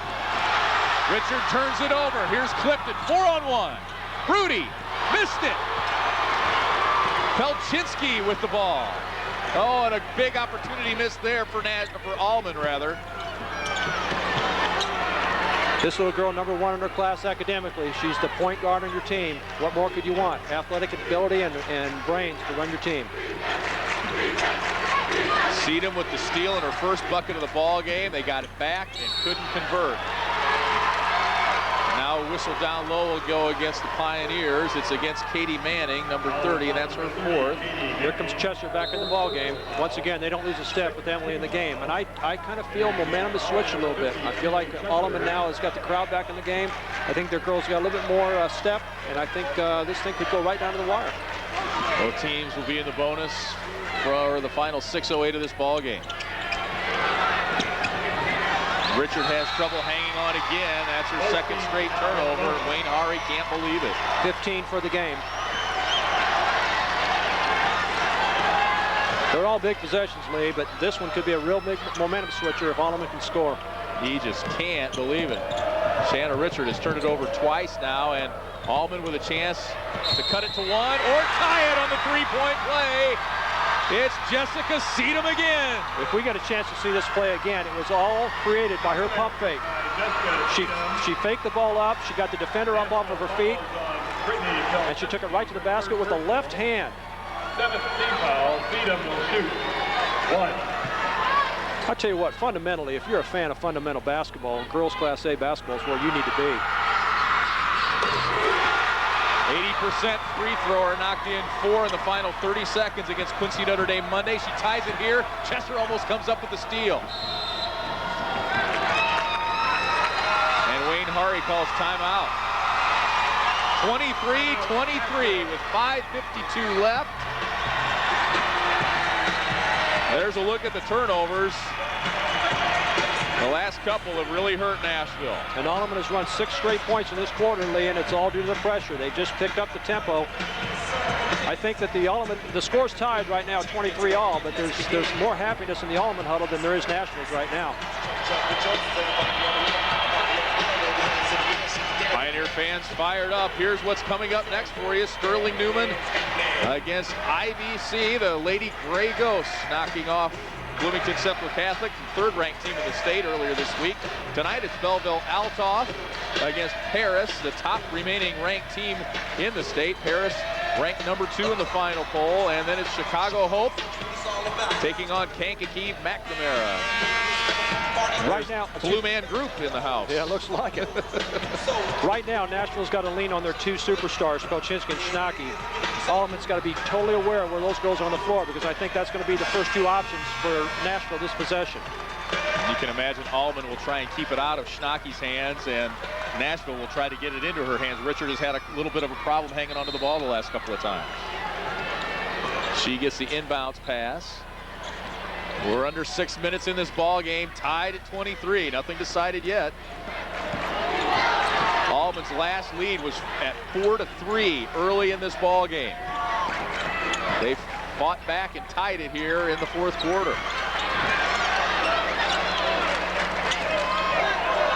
Speaker 4: Richard turns it over. Here's Clifton, 4-on-1. Rudy missed it. Pelczynski with the ball. Oh, and a big opportunity missed there for Alleman, rather.
Speaker 3: This little girl, #1 in her class academically. She's the point guard on your team. What more could you want? Athletic ability and brains to run your team.
Speaker 4: Sedum with the steal in her first bucket of the ball game. They got it back and couldn't convert. Now a whistle down low will go against the Pioneers. It's against Katie Manning, number 30, and that's her 4th.
Speaker 3: Here comes Chester back in the ball game. Once again, they don't lose a step with Emily in the game. And I kind of feel momentum has switched a little bit. I feel like Alleman now has got the crowd back in the game. I think their girls got a little bit more step, and I think this thing could go right down to the wire.
Speaker 4: Both teams will be in the bonus for the final 6:08 of this ball game. Richard has trouble hanging on again. That's her second straight turnover. Wayne Hari can't believe it.
Speaker 3: 15 for the game. They're all big possessions, Lee, but this one could be a real big momentum switcher if Alleman can score.
Speaker 4: He just can't believe it. Shanna Richard has turned it over twice now, and Alleman with a chance to cut it to 1 or tie it on the 3-point play. It's Jessica Sedum again.
Speaker 3: If we get a chance to see this play again, it was all created by her pump fake. She faked the ball up. She got the defender up off of her feet, and she took it right to the basket with the left hand.
Speaker 5: 7th team foul. Sedum will shoot. 1.
Speaker 3: I'll tell you what, fundamentally, if you're a fan of fundamental basketball, and girls Class A basketball is where you need to be.
Speaker 4: 80% free thrower, knocked in 4 in the final 30 seconds against Quincy Notre Dame Monday. She ties it here. Chester almost comes up with the steal. And Wayne Hari calls timeout. 23-23 with 5:52 left. There's a look at the turnovers. The last couple have really hurt Nashville.
Speaker 3: And Alleman has run 6 straight points in this quarter, Lee, and it's all due to the pressure. They just picked up the tempo. I think that the score's tied right now, 23-all, but there's more happiness in the Alleman huddle than there is Nashville's right now.
Speaker 4: Pioneer fans fired up. Here's what's coming up next for you. Sterling Newman against IVC, the Lady Gray Ghosts, knocking off Bloomington Central Catholic, the 3rd-ranked team in the state earlier this week. Tonight it's Belleville Altoff against Paris, the top remaining ranked team in the state. Paris ranked number 2 in the final poll, and then it's Chicago Hope taking on Kankakee McNamara.
Speaker 3: Right now,
Speaker 4: Blue Man Group in the house.
Speaker 3: Yeah, it looks like it. Right now, Nashville's got to lean on their 2 superstars, Pelchinski and Schnacke. Alleman's got to be totally aware of where those girls are on the floor, because I think that's going to be the first 2 options for Nashville this possession.
Speaker 4: You can imagine Alleman will try and keep it out of Schnacke's hands, and Nashville will try to get it into her hands. Richard has had a little bit of a problem hanging onto the ball the last couple of times. She gets the inbounds pass. We're under 6 minutes in this ball game, tied at 23. Nothing decided yet. Alleman's last lead was at 4-3 early in this ball game. They fought back and tied it here in the 4th quarter.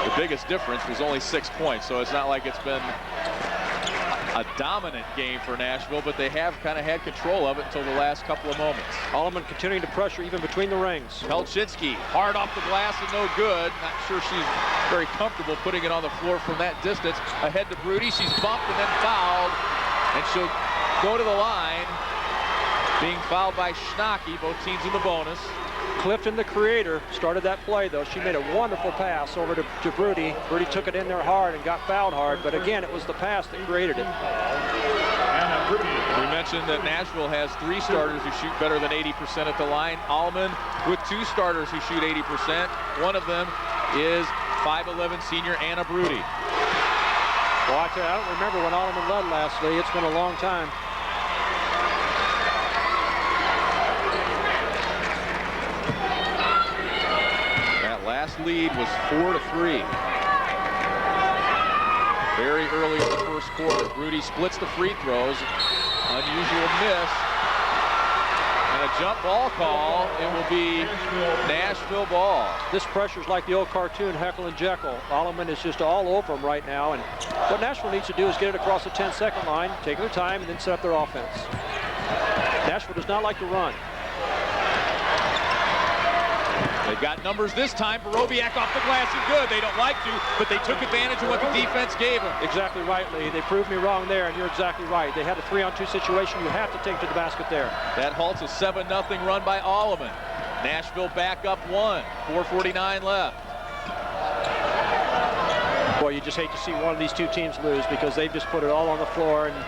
Speaker 4: The biggest difference was only 6 points, so it's not like it's been a dominant game for Nashville, but they have kind of had control of it until the last couple of moments.
Speaker 3: Alleman continuing to pressure even between the rings.
Speaker 4: Pelchinski hard off the glass and no good. Not sure she's very comfortable putting it on the floor from that distance. Ahead to Brody. She's bumped and then fouled, and she'll go to the line. Being fouled by Schnacke, both teams in the bonus.
Speaker 3: Clifton, the creator, started that play, though. She made a wonderful pass over to Brody. Brody took it in there hard and got fouled hard, but again, it was the pass that created it.
Speaker 4: We mentioned that Nashville has 3 starters who shoot better than 80% at the line. Alleman with 2 starters who shoot 80%. One of them is 5'11" senior Anna Brody.
Speaker 3: Well, I tell you, I don't remember when Alleman led lastly. It's been a long time.
Speaker 4: Last lead was 4-3. Very early in the 1st quarter. Brody splits the free throws. Unusual miss. And a jump ball call. It will be Nashville ball.
Speaker 3: This pressure's like the old cartoon Heckle and Jekyll. Alleman is just all over them right now. And what Nashville needs to do is get it across the 10-second line, take their time, and then set up their offense. Nashville does not like to run.
Speaker 4: They've got numbers this time. Borowiak off the glass and good. They don't like to, but they took advantage of what the defense gave them.
Speaker 3: Exactly right, Lee. They proved me wrong there, and you're exactly right. They had a 3-on-2 situation. You have to take to the basket there.
Speaker 4: That halts a 7-0 run by Alleman. Nashville back up 1. 4:49 left.
Speaker 3: Boy, you just hate to see one of these 2 teams lose because they've just put it all on the floor. And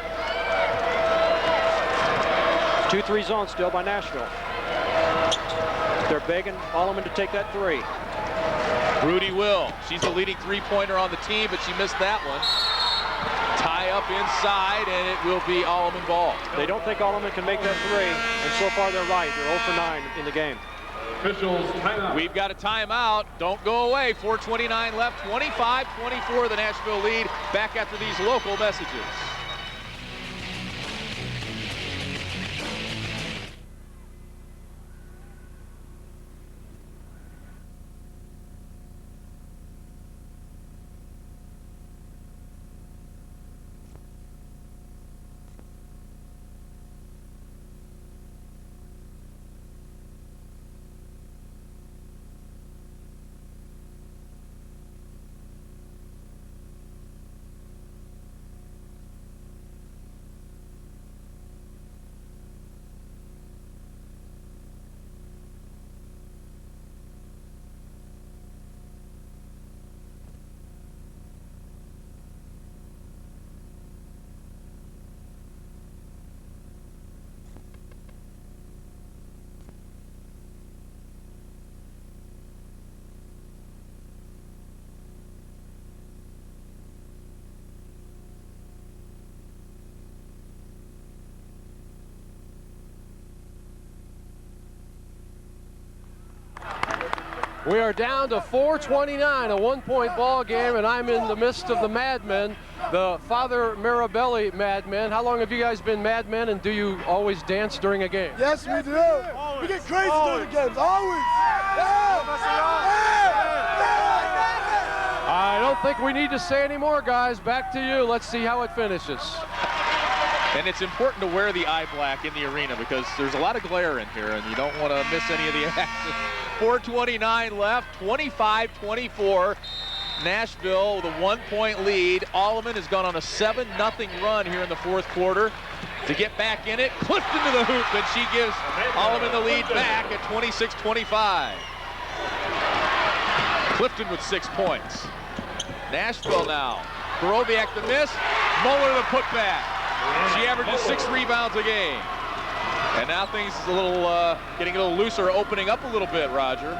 Speaker 3: 2-3 zone still by Nashville. They're begging Alleman to take that 3.
Speaker 4: Brody will. She's the leading 3-pointer on the team, but she missed that one. Tie up inside, and it will be Alleman ball.
Speaker 3: They don't think Alleman can make that 3, and so far they're right. They're 0 for 9 in the game.
Speaker 5: Officials timeout.
Speaker 4: We've got a timeout. Don't go away. 4:29 left. 25-24 the Nashville lead. Back after these local messages.
Speaker 1: We are down to 4:29, a one-point ball game, and I'm in the midst of the Madmen, the Father Mirabelli Madmen. How long have you guys been Madmen, and do you always dance during a game?
Speaker 8: Yes, we do. We get crazy during the games, always.
Speaker 1: I don't think we need to say any more, guys. Back to you. Let's see how it finishes.
Speaker 4: And it's important to wear the eye black in the arena because there's a lot of glare in here, and you don't want to miss any of the action. 4:29 left, 25-24. Nashville with a 1-point lead. Alleman has gone on a 7-0 run here in the fourth quarter. To get back in it, Clifton to the hoop, and she gives Alleman the lead back at 26-25. Clifton with 6 points. Nashville now. Borowiak the miss, Muller the putback. She averages 6 rebounds a game. And now things a little, getting a little looser, opening up a little bit, Roger.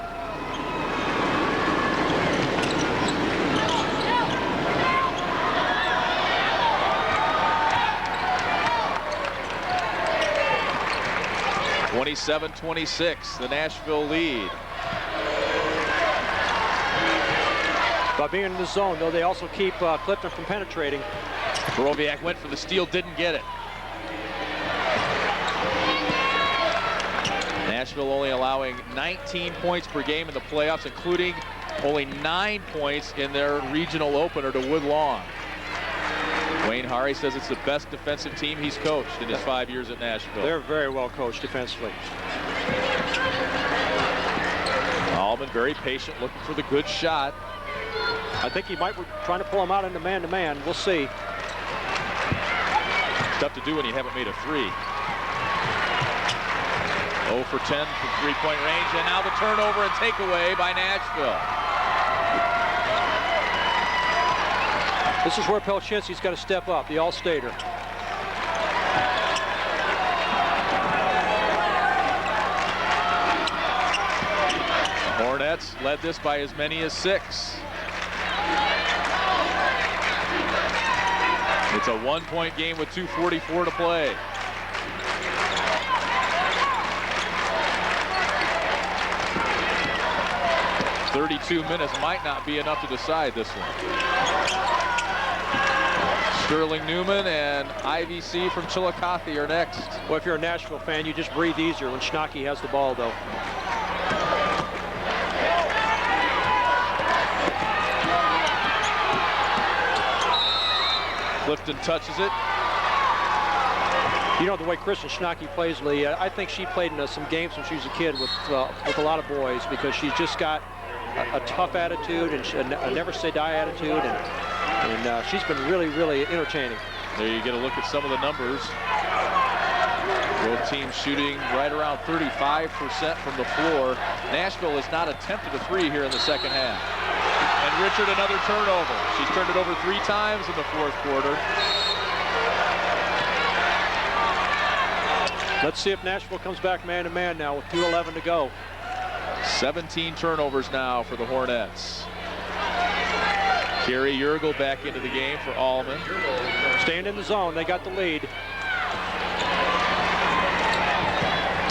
Speaker 4: (27-26), the Nashville lead.
Speaker 3: By being in the zone, though, they also keep Clifton from penetrating.
Speaker 4: Borowiak went for the steal, didn't get it. Nashville only allowing 19 points per game in the playoffs, including only 9 points in their regional opener to Woodlawn. Wayne Hari says it's the best defensive team he's coached in his 5 years at Nashville.
Speaker 3: They're very well coached defensively.
Speaker 4: Alleman very patient, looking for the good shot.
Speaker 3: I think he might be trying to pull him out into man-to-man. We'll see.
Speaker 4: Tough to do when you haven't made a three. 0 for 10 from three-point range, and now the turnover and takeaway by Nashville.
Speaker 3: This is where Pelchinski's got to step up, the All-Stater.
Speaker 4: Hornets led this by as many as 6. It's a 1-point game with 2:44 to play. "32 minutes might not be enough to decide this one." Sterling Newman and IVC from Chillicothe are next.
Speaker 3: Well, if you're a Nashville fan, you just breathe easier when Schnocky has the ball, though.
Speaker 4: Clifton touches it.
Speaker 3: You know the way Kristen Schnocky plays, Lee. I think she played in some games when she was a kid with a lot of boys because she's just got a tough attitude and a never say die attitude, and she's been really, really entertaining.
Speaker 4: There you get a look at some of the numbers. Both teams shooting right around 35% from the floor. Nashville has not attempted a three here in the second half. And Richard, another turnover. She's turned it over 3 times in the fourth quarter.
Speaker 3: Let's see if Nashville comes back man-to-man now with 2:11 to go.
Speaker 4: 17 turnovers now for the Hornets. Carrie Yergel back into the game for Alleman.
Speaker 3: Staying in the zone, they got the lead.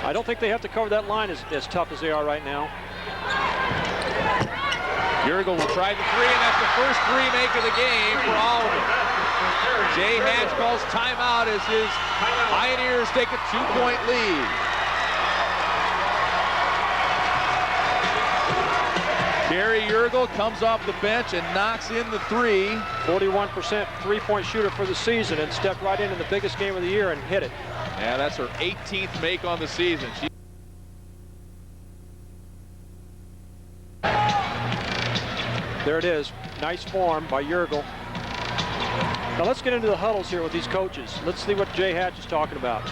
Speaker 3: I don't think they have to cover that line as tough as they are right now.
Speaker 4: Yergel will try the three, and that's the first three make of the game for Alleman. Jay Hatch calls timeout as his Pioneers take a 2-point lead. Carrie Yergel comes off the bench and knocks in the three.
Speaker 3: 41% three-point shooter for the season and stepped right into the biggest game of the year and hit it.
Speaker 4: Yeah, that's her 18th make on the season.
Speaker 3: There it is. Nice form by Yergel. Now let's get into the huddles here with these coaches. Let's see what Jay Hatch is talking about.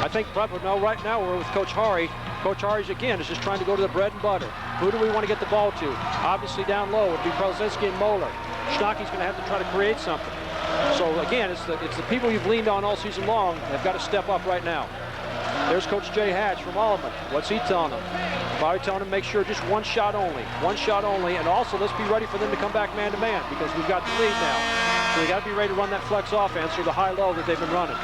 Speaker 3: I think probably right now we're with Coach Hari. Coach Hari's again is just trying to go to the bread and butter. Who do we want to get the ball to? Obviously down low would be Pelchinski and Moeller. Schnocky's going to have to try to create something. So again, it's the people you've leaned on all season long have got to step up right now. There's Coach Jay Hatch from Alleman. What's he telling them? Probably telling them make sure just one shot only, and also let's be ready for them to come back man-to-man because we've got the lead now. So they got to be ready to run that flex offense or the high-low that they've been running.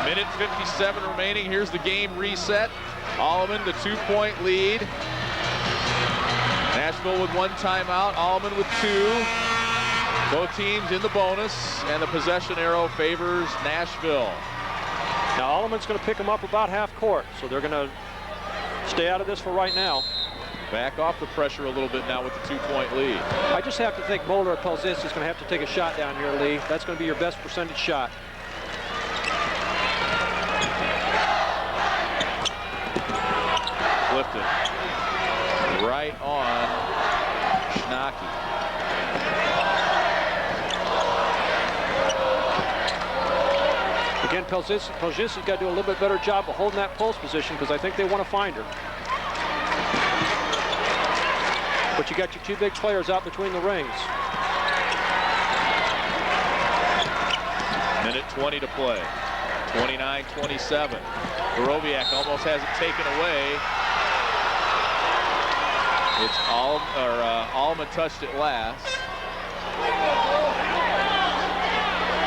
Speaker 4: Minute 57 remaining. Here's the game reset. Alleman, the 2-point lead. Nashville with 1 timeout, Alleman with 2. Both teams in the bonus, and the possession arrow favors Nashville.
Speaker 3: Now Alleman's going to pick them up about half court, so they're going to stay out of this for right now.
Speaker 4: Back off the pressure a little bit now with the 2-point lead.
Speaker 3: I just have to think Moeller or Pelzinski is going to have to take a shot down here, Lee. That's going to be your best percentage shot.
Speaker 4: Lifted. Right on Schnacke.
Speaker 3: Again, Pelzinski's got to do a little bit better job of holding that post position because I think they want to find her. But you got your 2 big players out between the rings.
Speaker 4: Minute 20 to play. 29-27. Borowiak almost has it taken away. It's Alleman touched it last.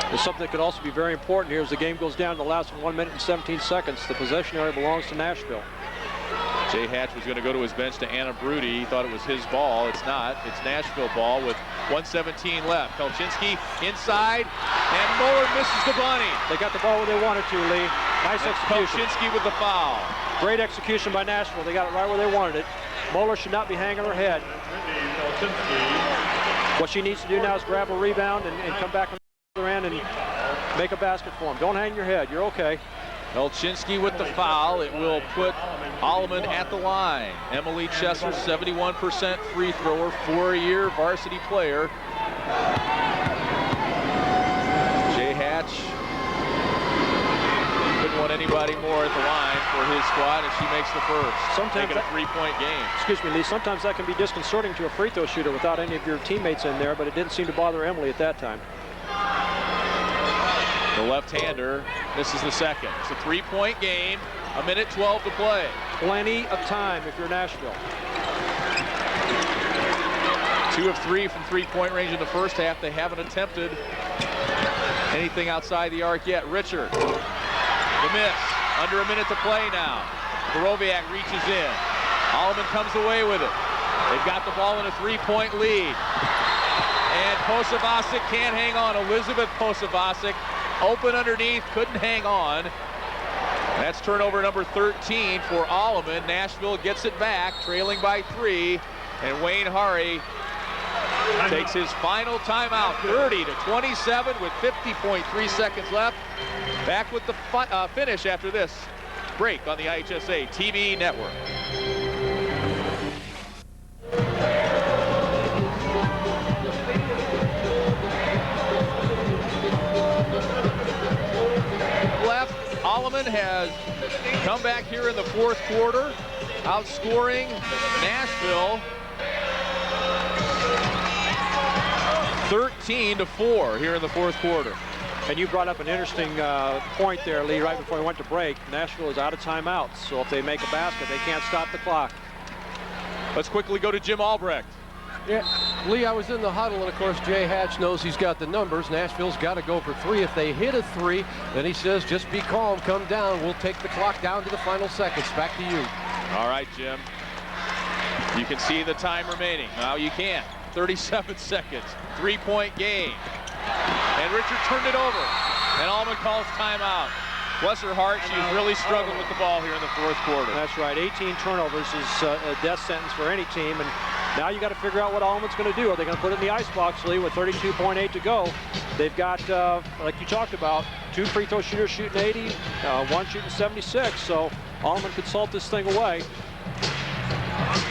Speaker 3: There's something that could also be very important here as the game goes down to the last 1 minute and 17 seconds. The possession area belongs to Nashville.
Speaker 4: Jay Hatch was going to go to his bench to Anna Brody. He thought it was his ball. It's not. It's Nashville ball with 1:17 left. Pelzinski inside, and Moeller misses the bunny.
Speaker 3: They got the ball where they wanted to, Lee. Nice execution.
Speaker 4: Pelzinski with the foul.
Speaker 3: Great execution by Nashville. They got it right where they wanted it. Moeller should not be hanging her head. What she needs to do now is grab a rebound and come back on the other end and make a basket for him. Don't hang your head. You're okay.
Speaker 4: Pelzinski with the foul. It will put Alleman at the line. Emily Chesser, 71% free thrower, 4-year varsity player. Jay Hatch couldn't want anybody more at the line for his squad, and she makes the first.
Speaker 3: Sometimes
Speaker 4: make it a 3-point game.
Speaker 3: Excuse me, Lee. Sometimes that can be disconcerting to a free throw shooter without any of your teammates in there, but it didn't seem to bother Emily at that time.
Speaker 4: The left-hander misses the second. It's a 3-point game. A minute 12 to play.
Speaker 3: Plenty of time if you're Nashville.
Speaker 4: 2 of 3 from 3-point range in the first half. They haven't attempted anything outside the arc yet. Richard, the miss. Under a minute to play now. Borowiak reaches in. Alleman comes away with it. They've got the ball in a 3-point lead. And Posavasic can't hang on. Elizabeth Posavasic open underneath, couldn't hang on. That's turnover number 13 for Alleman. Nashville gets it back, trailing by 3. And Wayne Hari takes his final timeout, 30-27 with 50.3 seconds left. Back with the finish after this break on the IHSA TV network. Alleman has come back here in the fourth quarter, outscoring Nashville 13-4 here in the fourth quarter.
Speaker 3: And you brought up an interesting point there, Lee, right before we went to break. Nashville is out of timeouts, so if they make a basket, they can't stop the clock.
Speaker 4: Let's quickly go to Jim Albrecht.
Speaker 1: Yeah, Lee, I was in the huddle, and of course Jay Hatch knows he's got the numbers. Nashville's got to go for 3. If they hit a 3, then he says, just be calm, come down. We'll take the clock down to the final seconds. Back to you.
Speaker 4: All right, Jim. You can see the time remaining. Now you can't. 37 seconds. 3-point game. And Richard turned it over. And Alleman calls timeout. Bless her heart, she's really struggled with the ball here in the fourth quarter.
Speaker 3: That's right. 18 turnovers is a death sentence for any team. And now you got to figure out what Alleman's going to do. Are they going to put it in the icebox, Lee, with 32.8 to go? They've got, like you talked about, 2 free throw shooters shooting 80, 1 shooting 76. So Alleman could salt this thing away.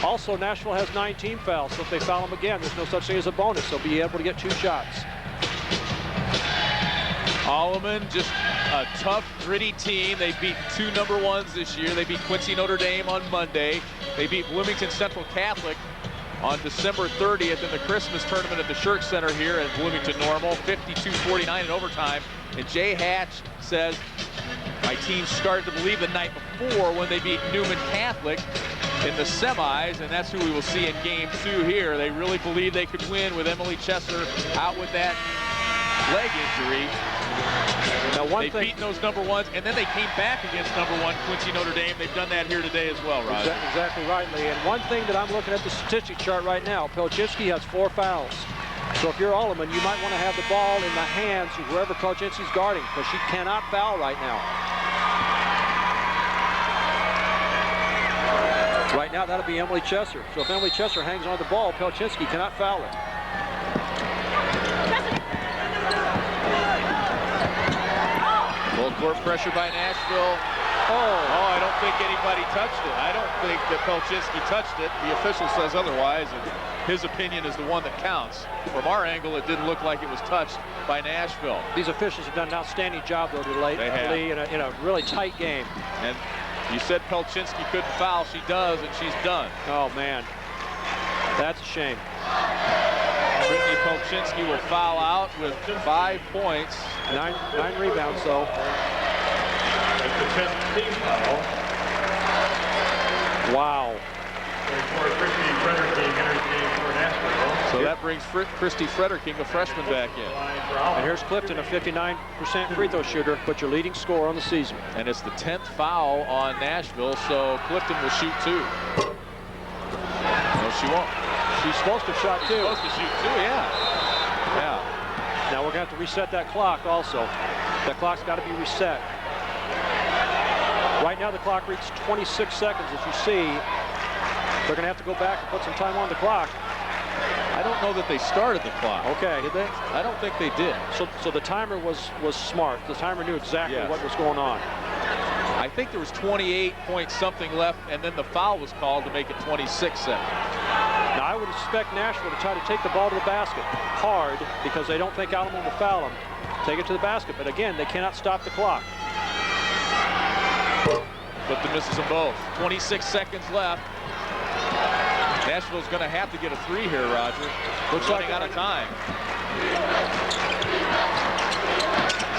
Speaker 3: Also, Nashville has 19 fouls, so if they foul them again, there's no such thing as a bonus. They'll be able to get 2 shots.
Speaker 4: Alleman, just a tough, gritty team. They beat 2 number 1s this year. They beat Quincy Notre Dame on Monday. They beat Bloomington Central Catholic on December 30th in the Christmas tournament at the Shirk Center here at Bloomington Normal, 52-49 in overtime. And Jay Hatch says, my team started to believe the night before when they beat Newman Catholic in the semis, and that's who we will see in game 2 here. They really believe they could win with Emily Chesser out with that leg injury.
Speaker 3: Now,
Speaker 2: They've beaten those number ones, and then they came back against number one Quincy Notre Dame. They've done that here today as well, Roger.
Speaker 3: Exactly right, Lee. And one thing that I'm looking at the statistic chart right now, Pelchinski has 4 fouls. So if you're Alleman, you might want to have the ball in the hands of whoever Pelchinski's guarding, because she cannot foul right now. Right now, that'll be Emily Chesser. So if Emily Chesser hangs on the ball, Pelchinski cannot foul it.
Speaker 4: Full court pressure by Nashville. Oh, I don't think anybody touched it. I don't think that Pelchinski touched it. The official says otherwise, and his opinion is the one that counts. From our angle, it didn't look like it was touched by Nashville.
Speaker 3: These officials have done an outstanding job, though, today, Lee, in a really tight game.
Speaker 4: And you said Pelchinski couldn't foul. She does, and she's done.
Speaker 3: Oh, man. That's a shame.
Speaker 4: Brittany Pelchinski will foul out with 5 points.
Speaker 3: 9 rebounds, though. Wow.
Speaker 4: So that brings Christy Frederking, a freshman, back in.
Speaker 3: And here's Clifton, a 59% free throw shooter, but your leading scorer on the season.
Speaker 4: And it's the 10th foul on Nashville, so Clifton will shoot 2. No, she won't.
Speaker 3: She's supposed to shot 2.
Speaker 4: Supposed to shoot 2, yeah.
Speaker 3: Now we're going to have to reset that clock also. That clock's got to be reset. Right now the clock reads 26 seconds, as you see. They're going to have to go back and put some time on the clock.
Speaker 4: I don't know that they started the clock.
Speaker 3: Okay.
Speaker 4: Did they? I don't think they did.
Speaker 3: So the timer was smart. The timer knew exactly what was going on.
Speaker 4: I think there was 28 point something left, and then the foul was called to make it 26 seconds.
Speaker 3: Now I would expect Nashville to try to take the ball to the basket hard, because they don't think Alleman will foul them. Take it to the basket, but again, they cannot stop the clock.
Speaker 4: Clifton misses them both. 26 seconds left. Nashville's going to have to get a 3 here, Roger.
Speaker 3: Looks like
Speaker 4: out of time.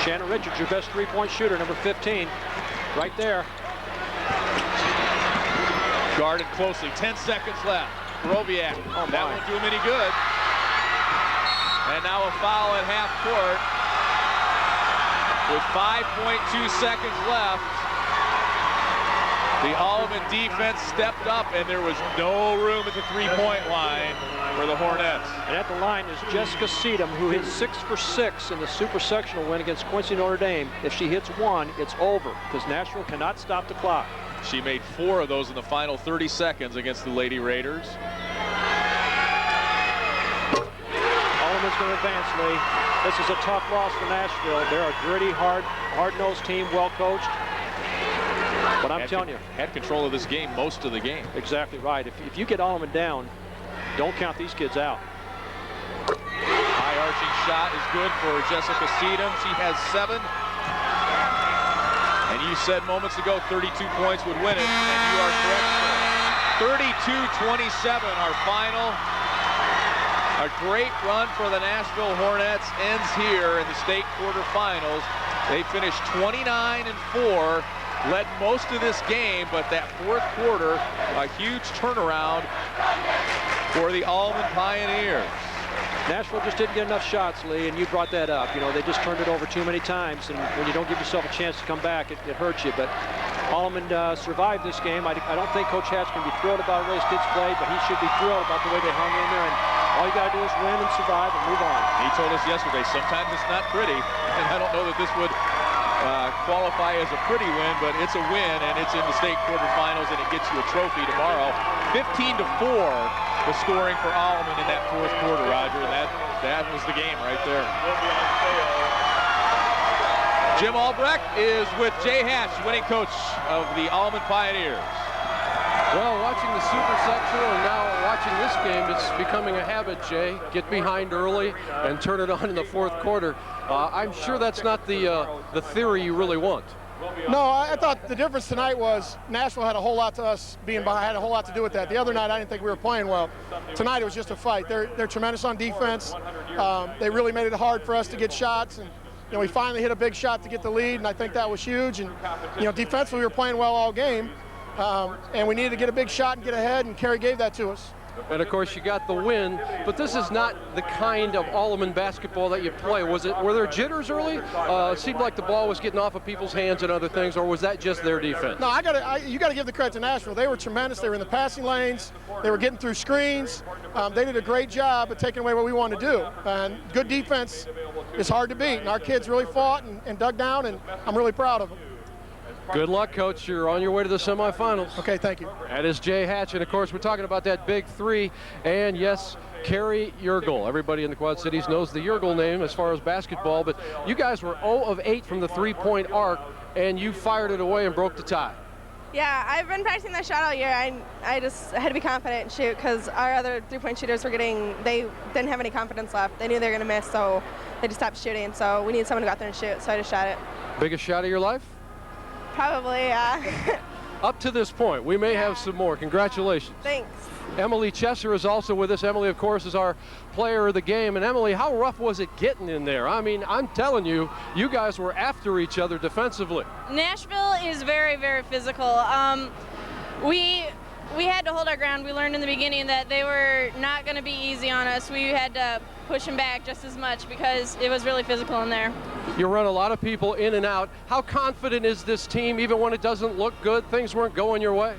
Speaker 3: Shannon Richards, your best 3-point shooter, number 15, right there.
Speaker 4: Guarded closely. 10 seconds left. Robiak. Oh, that won't do him any good. And now a foul at half court with 5.2 seconds left. The Alleman defense stepped up, and there was no room at the 3-point line for the Hornets.
Speaker 3: And at the line is Jessica Seedham, who hit 6 for 6 in the super sectional win against Quincy Notre Dame. If she hits 1, it's over, because Nashville cannot stop the clock.
Speaker 4: She made 4 of those in the final 30 seconds against the Lady Raiders.
Speaker 3: Alleman's going to advance, Lee. This is a tough loss for Nashville. They're a gritty, hard-nosed team, well-coached. But I'm telling you,
Speaker 4: had control of this game most of the game.
Speaker 3: Exactly right. If you get Alleman down, don't count these kids out.
Speaker 4: High arching shot is good for Jessica Seedham. She has 7. And you said moments ago 32 points would win it, and you are correct. 32-27, our final. A great run for the Nashville Hornets ends here in the state quarterfinals. They finished 29-4. Led most of this game, but that 4th quarter, a huge turnaround for the Alleman Pioneers.
Speaker 3: Nashville just didn't get enough shots, Lee, and you brought that up. You know, they just turned it over too many times, and when you don't give yourself a chance to come back, it hurts you. But Alleman survived this game. I don't think Coach Hatch can be thrilled about the way his kids played, but he should be thrilled about the way they hung in there. And all you got to do is win and survive and move on.
Speaker 4: He told us yesterday, sometimes it's not pretty, and I don't know that this would qualify as a pretty win, but it's a win, and it's in the state quarterfinals, and it gets you a trophy tomorrow. 15-4 the scoring for Alleman in that 4th quarter, Roger. That was the game right there. Jim Albrecht is with Jay Hatch, winning coach of the Alleman Pioneers.
Speaker 1: Well, watching the super sectional and now watching this game, it's becoming a habit, Jay. Get behind early and turn it on in the 4th quarter. I'm sure that's not the theory you really want.
Speaker 14: No, I thought the difference tonight was Nashville had a whole lot to us being behind, had a whole lot to do with that. The other night, I didn't think we were playing well. Tonight, it was just a fight. They're tremendous on defense. They really made it hard for us to get shots, and you know, we finally hit a big shot to get the lead, and I think that was huge. And you know, defensively, we were playing well all game. And we needed to get a big shot and get ahead, and Kerry gave that to us.
Speaker 1: And of course, you got the win, but this is not the kind of Alleman basketball that you play. Were there jitters early? It seemed like the ball was getting off of people's hands and other things, or was that just their defense?
Speaker 14: No, you got to give the credit to Nashville. They were tremendous. They were in the passing lanes. They were getting through screens. They did a great job of taking away what we wanted to do. And good defense is hard to beat. And our kids really fought and dug down, and I'm really proud of them.
Speaker 1: Good luck, Coach. You're on your way to the semifinals.
Speaker 14: Okay, thank you.
Speaker 1: That is Jay Hatch, and of course, we're talking about that big three. And yes, Kerry Yergel. Everybody in the Quad Cities knows the Yergel name as far as basketball, but you guys were 0 of 8 from the three-point arc, and you fired it away and broke the tie.
Speaker 7: Yeah, I've been practicing that shot all year. I just had to be confident and shoot because our other three-point shooters they didn't have any confidence left. They knew they were going to miss, so they just stopped shooting. So we needed someone to go out there and shoot, so I just shot it.
Speaker 1: Biggest shot of your life?
Speaker 7: Probably, yeah.
Speaker 1: Up to this point, we may have some more. Congratulations.
Speaker 7: Thanks.
Speaker 1: Emily Chesser is also with us. Emily, of course, is our player of the game. And Emily, how rough was it getting in there? I mean, I'm telling you, you guys were after each other defensively.
Speaker 15: Nashville is very, very physical. We had to hold our ground. We learned in the beginning that they were not going to be easy on us. We had to push them back just as much because it was really physical in there.
Speaker 1: You run a lot of people in and out. How confident is this team, even when it doesn't look good, things weren't going your way?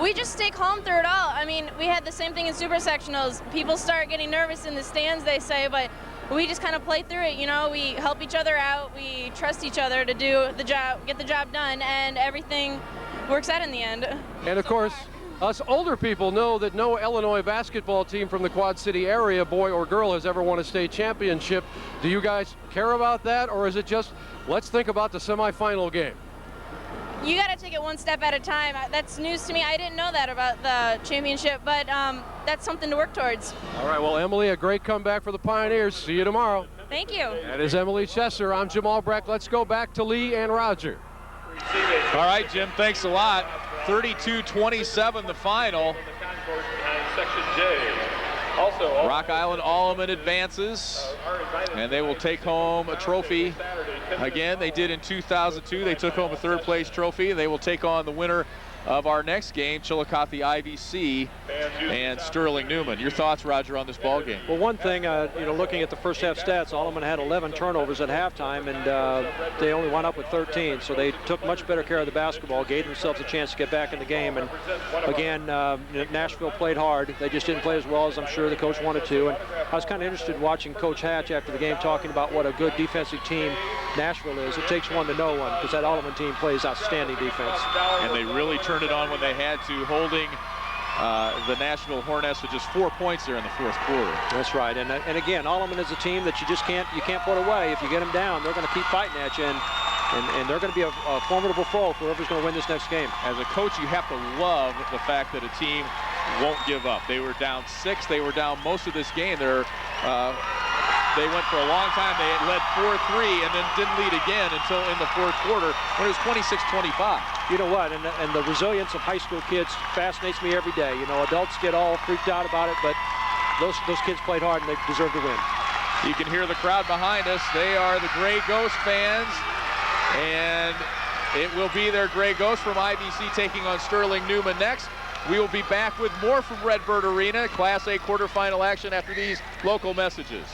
Speaker 15: We just stay calm through it all. I mean, we had the same thing in super sectionals. People start getting nervous in the stands, they say, but we just kind of play through it. You know, we help each other out. We trust each other to do the job, get the job done, and everything works out in the end.
Speaker 1: And of course, us older people know that no Illinois basketball team from the Quad City area, boy or girl, has ever won a state championship. Do you guys care about that, or is it just, let's think about the semifinal game?
Speaker 15: You got to take it one step at a time. That's news to me. I didn't know that about the championship, but that's something to work towards.
Speaker 1: All right, well, Emily, a great comeback for the Pioneers. See you tomorrow.
Speaker 15: Thank you.
Speaker 1: That is Emily Chesser. I'm Jim Albrecht. Let's go back to Lee and Roger.
Speaker 4: All right, Jim, thanks a lot. 32-27 the final. Rock Island Alleman advances, and they will take home a trophy. Again, they did in 2002. They took home a third-place trophy. They will take on the winner of our next game, Chillicothe IVC and Sterling Newman. Your thoughts, Roger, on this ball game?
Speaker 3: Well, one thing, looking at the first half stats, Alleman had 11 turnovers at halftime, and they only wound up with 13. So they took much better care of the basketball, gave themselves a chance to get back in the game. And again, Nashville played hard. They just didn't play as well as I'm sure the coach wanted to. And I was kind of interested in watching Coach Hatch after the game talking about what a good defensive team Nashville is. It takes one to know one, because that Alleman team plays outstanding defense.
Speaker 4: And they really turned it on when they had to, holding the Nashville Hornets to just 4 points there in the fourth quarter.
Speaker 3: That's right, and again, Alleman is a team that you can't put away. If you get them down, they're going to keep fighting at you, and they're going to be a formidable foe for whoever's going to win this next game.
Speaker 4: As a coach, you have to love the fact that a team won't give up. They were down 6. They were down most of this game. They went for a long time. They had led 4-3 and then didn't lead again until in the fourth quarter when it was 26-25.
Speaker 3: You know what? And the resilience of high school kids fascinates me every day. You know, adults get all freaked out about it, but those kids played hard and they deserve to win.
Speaker 4: You can hear the crowd behind us. They are the Gray Ghost fans, and it will be their Gray Ghost from IVC taking on Sterling Newman next. We will be back with more from Redbird Arena, Class A quarterfinal action after these local messages.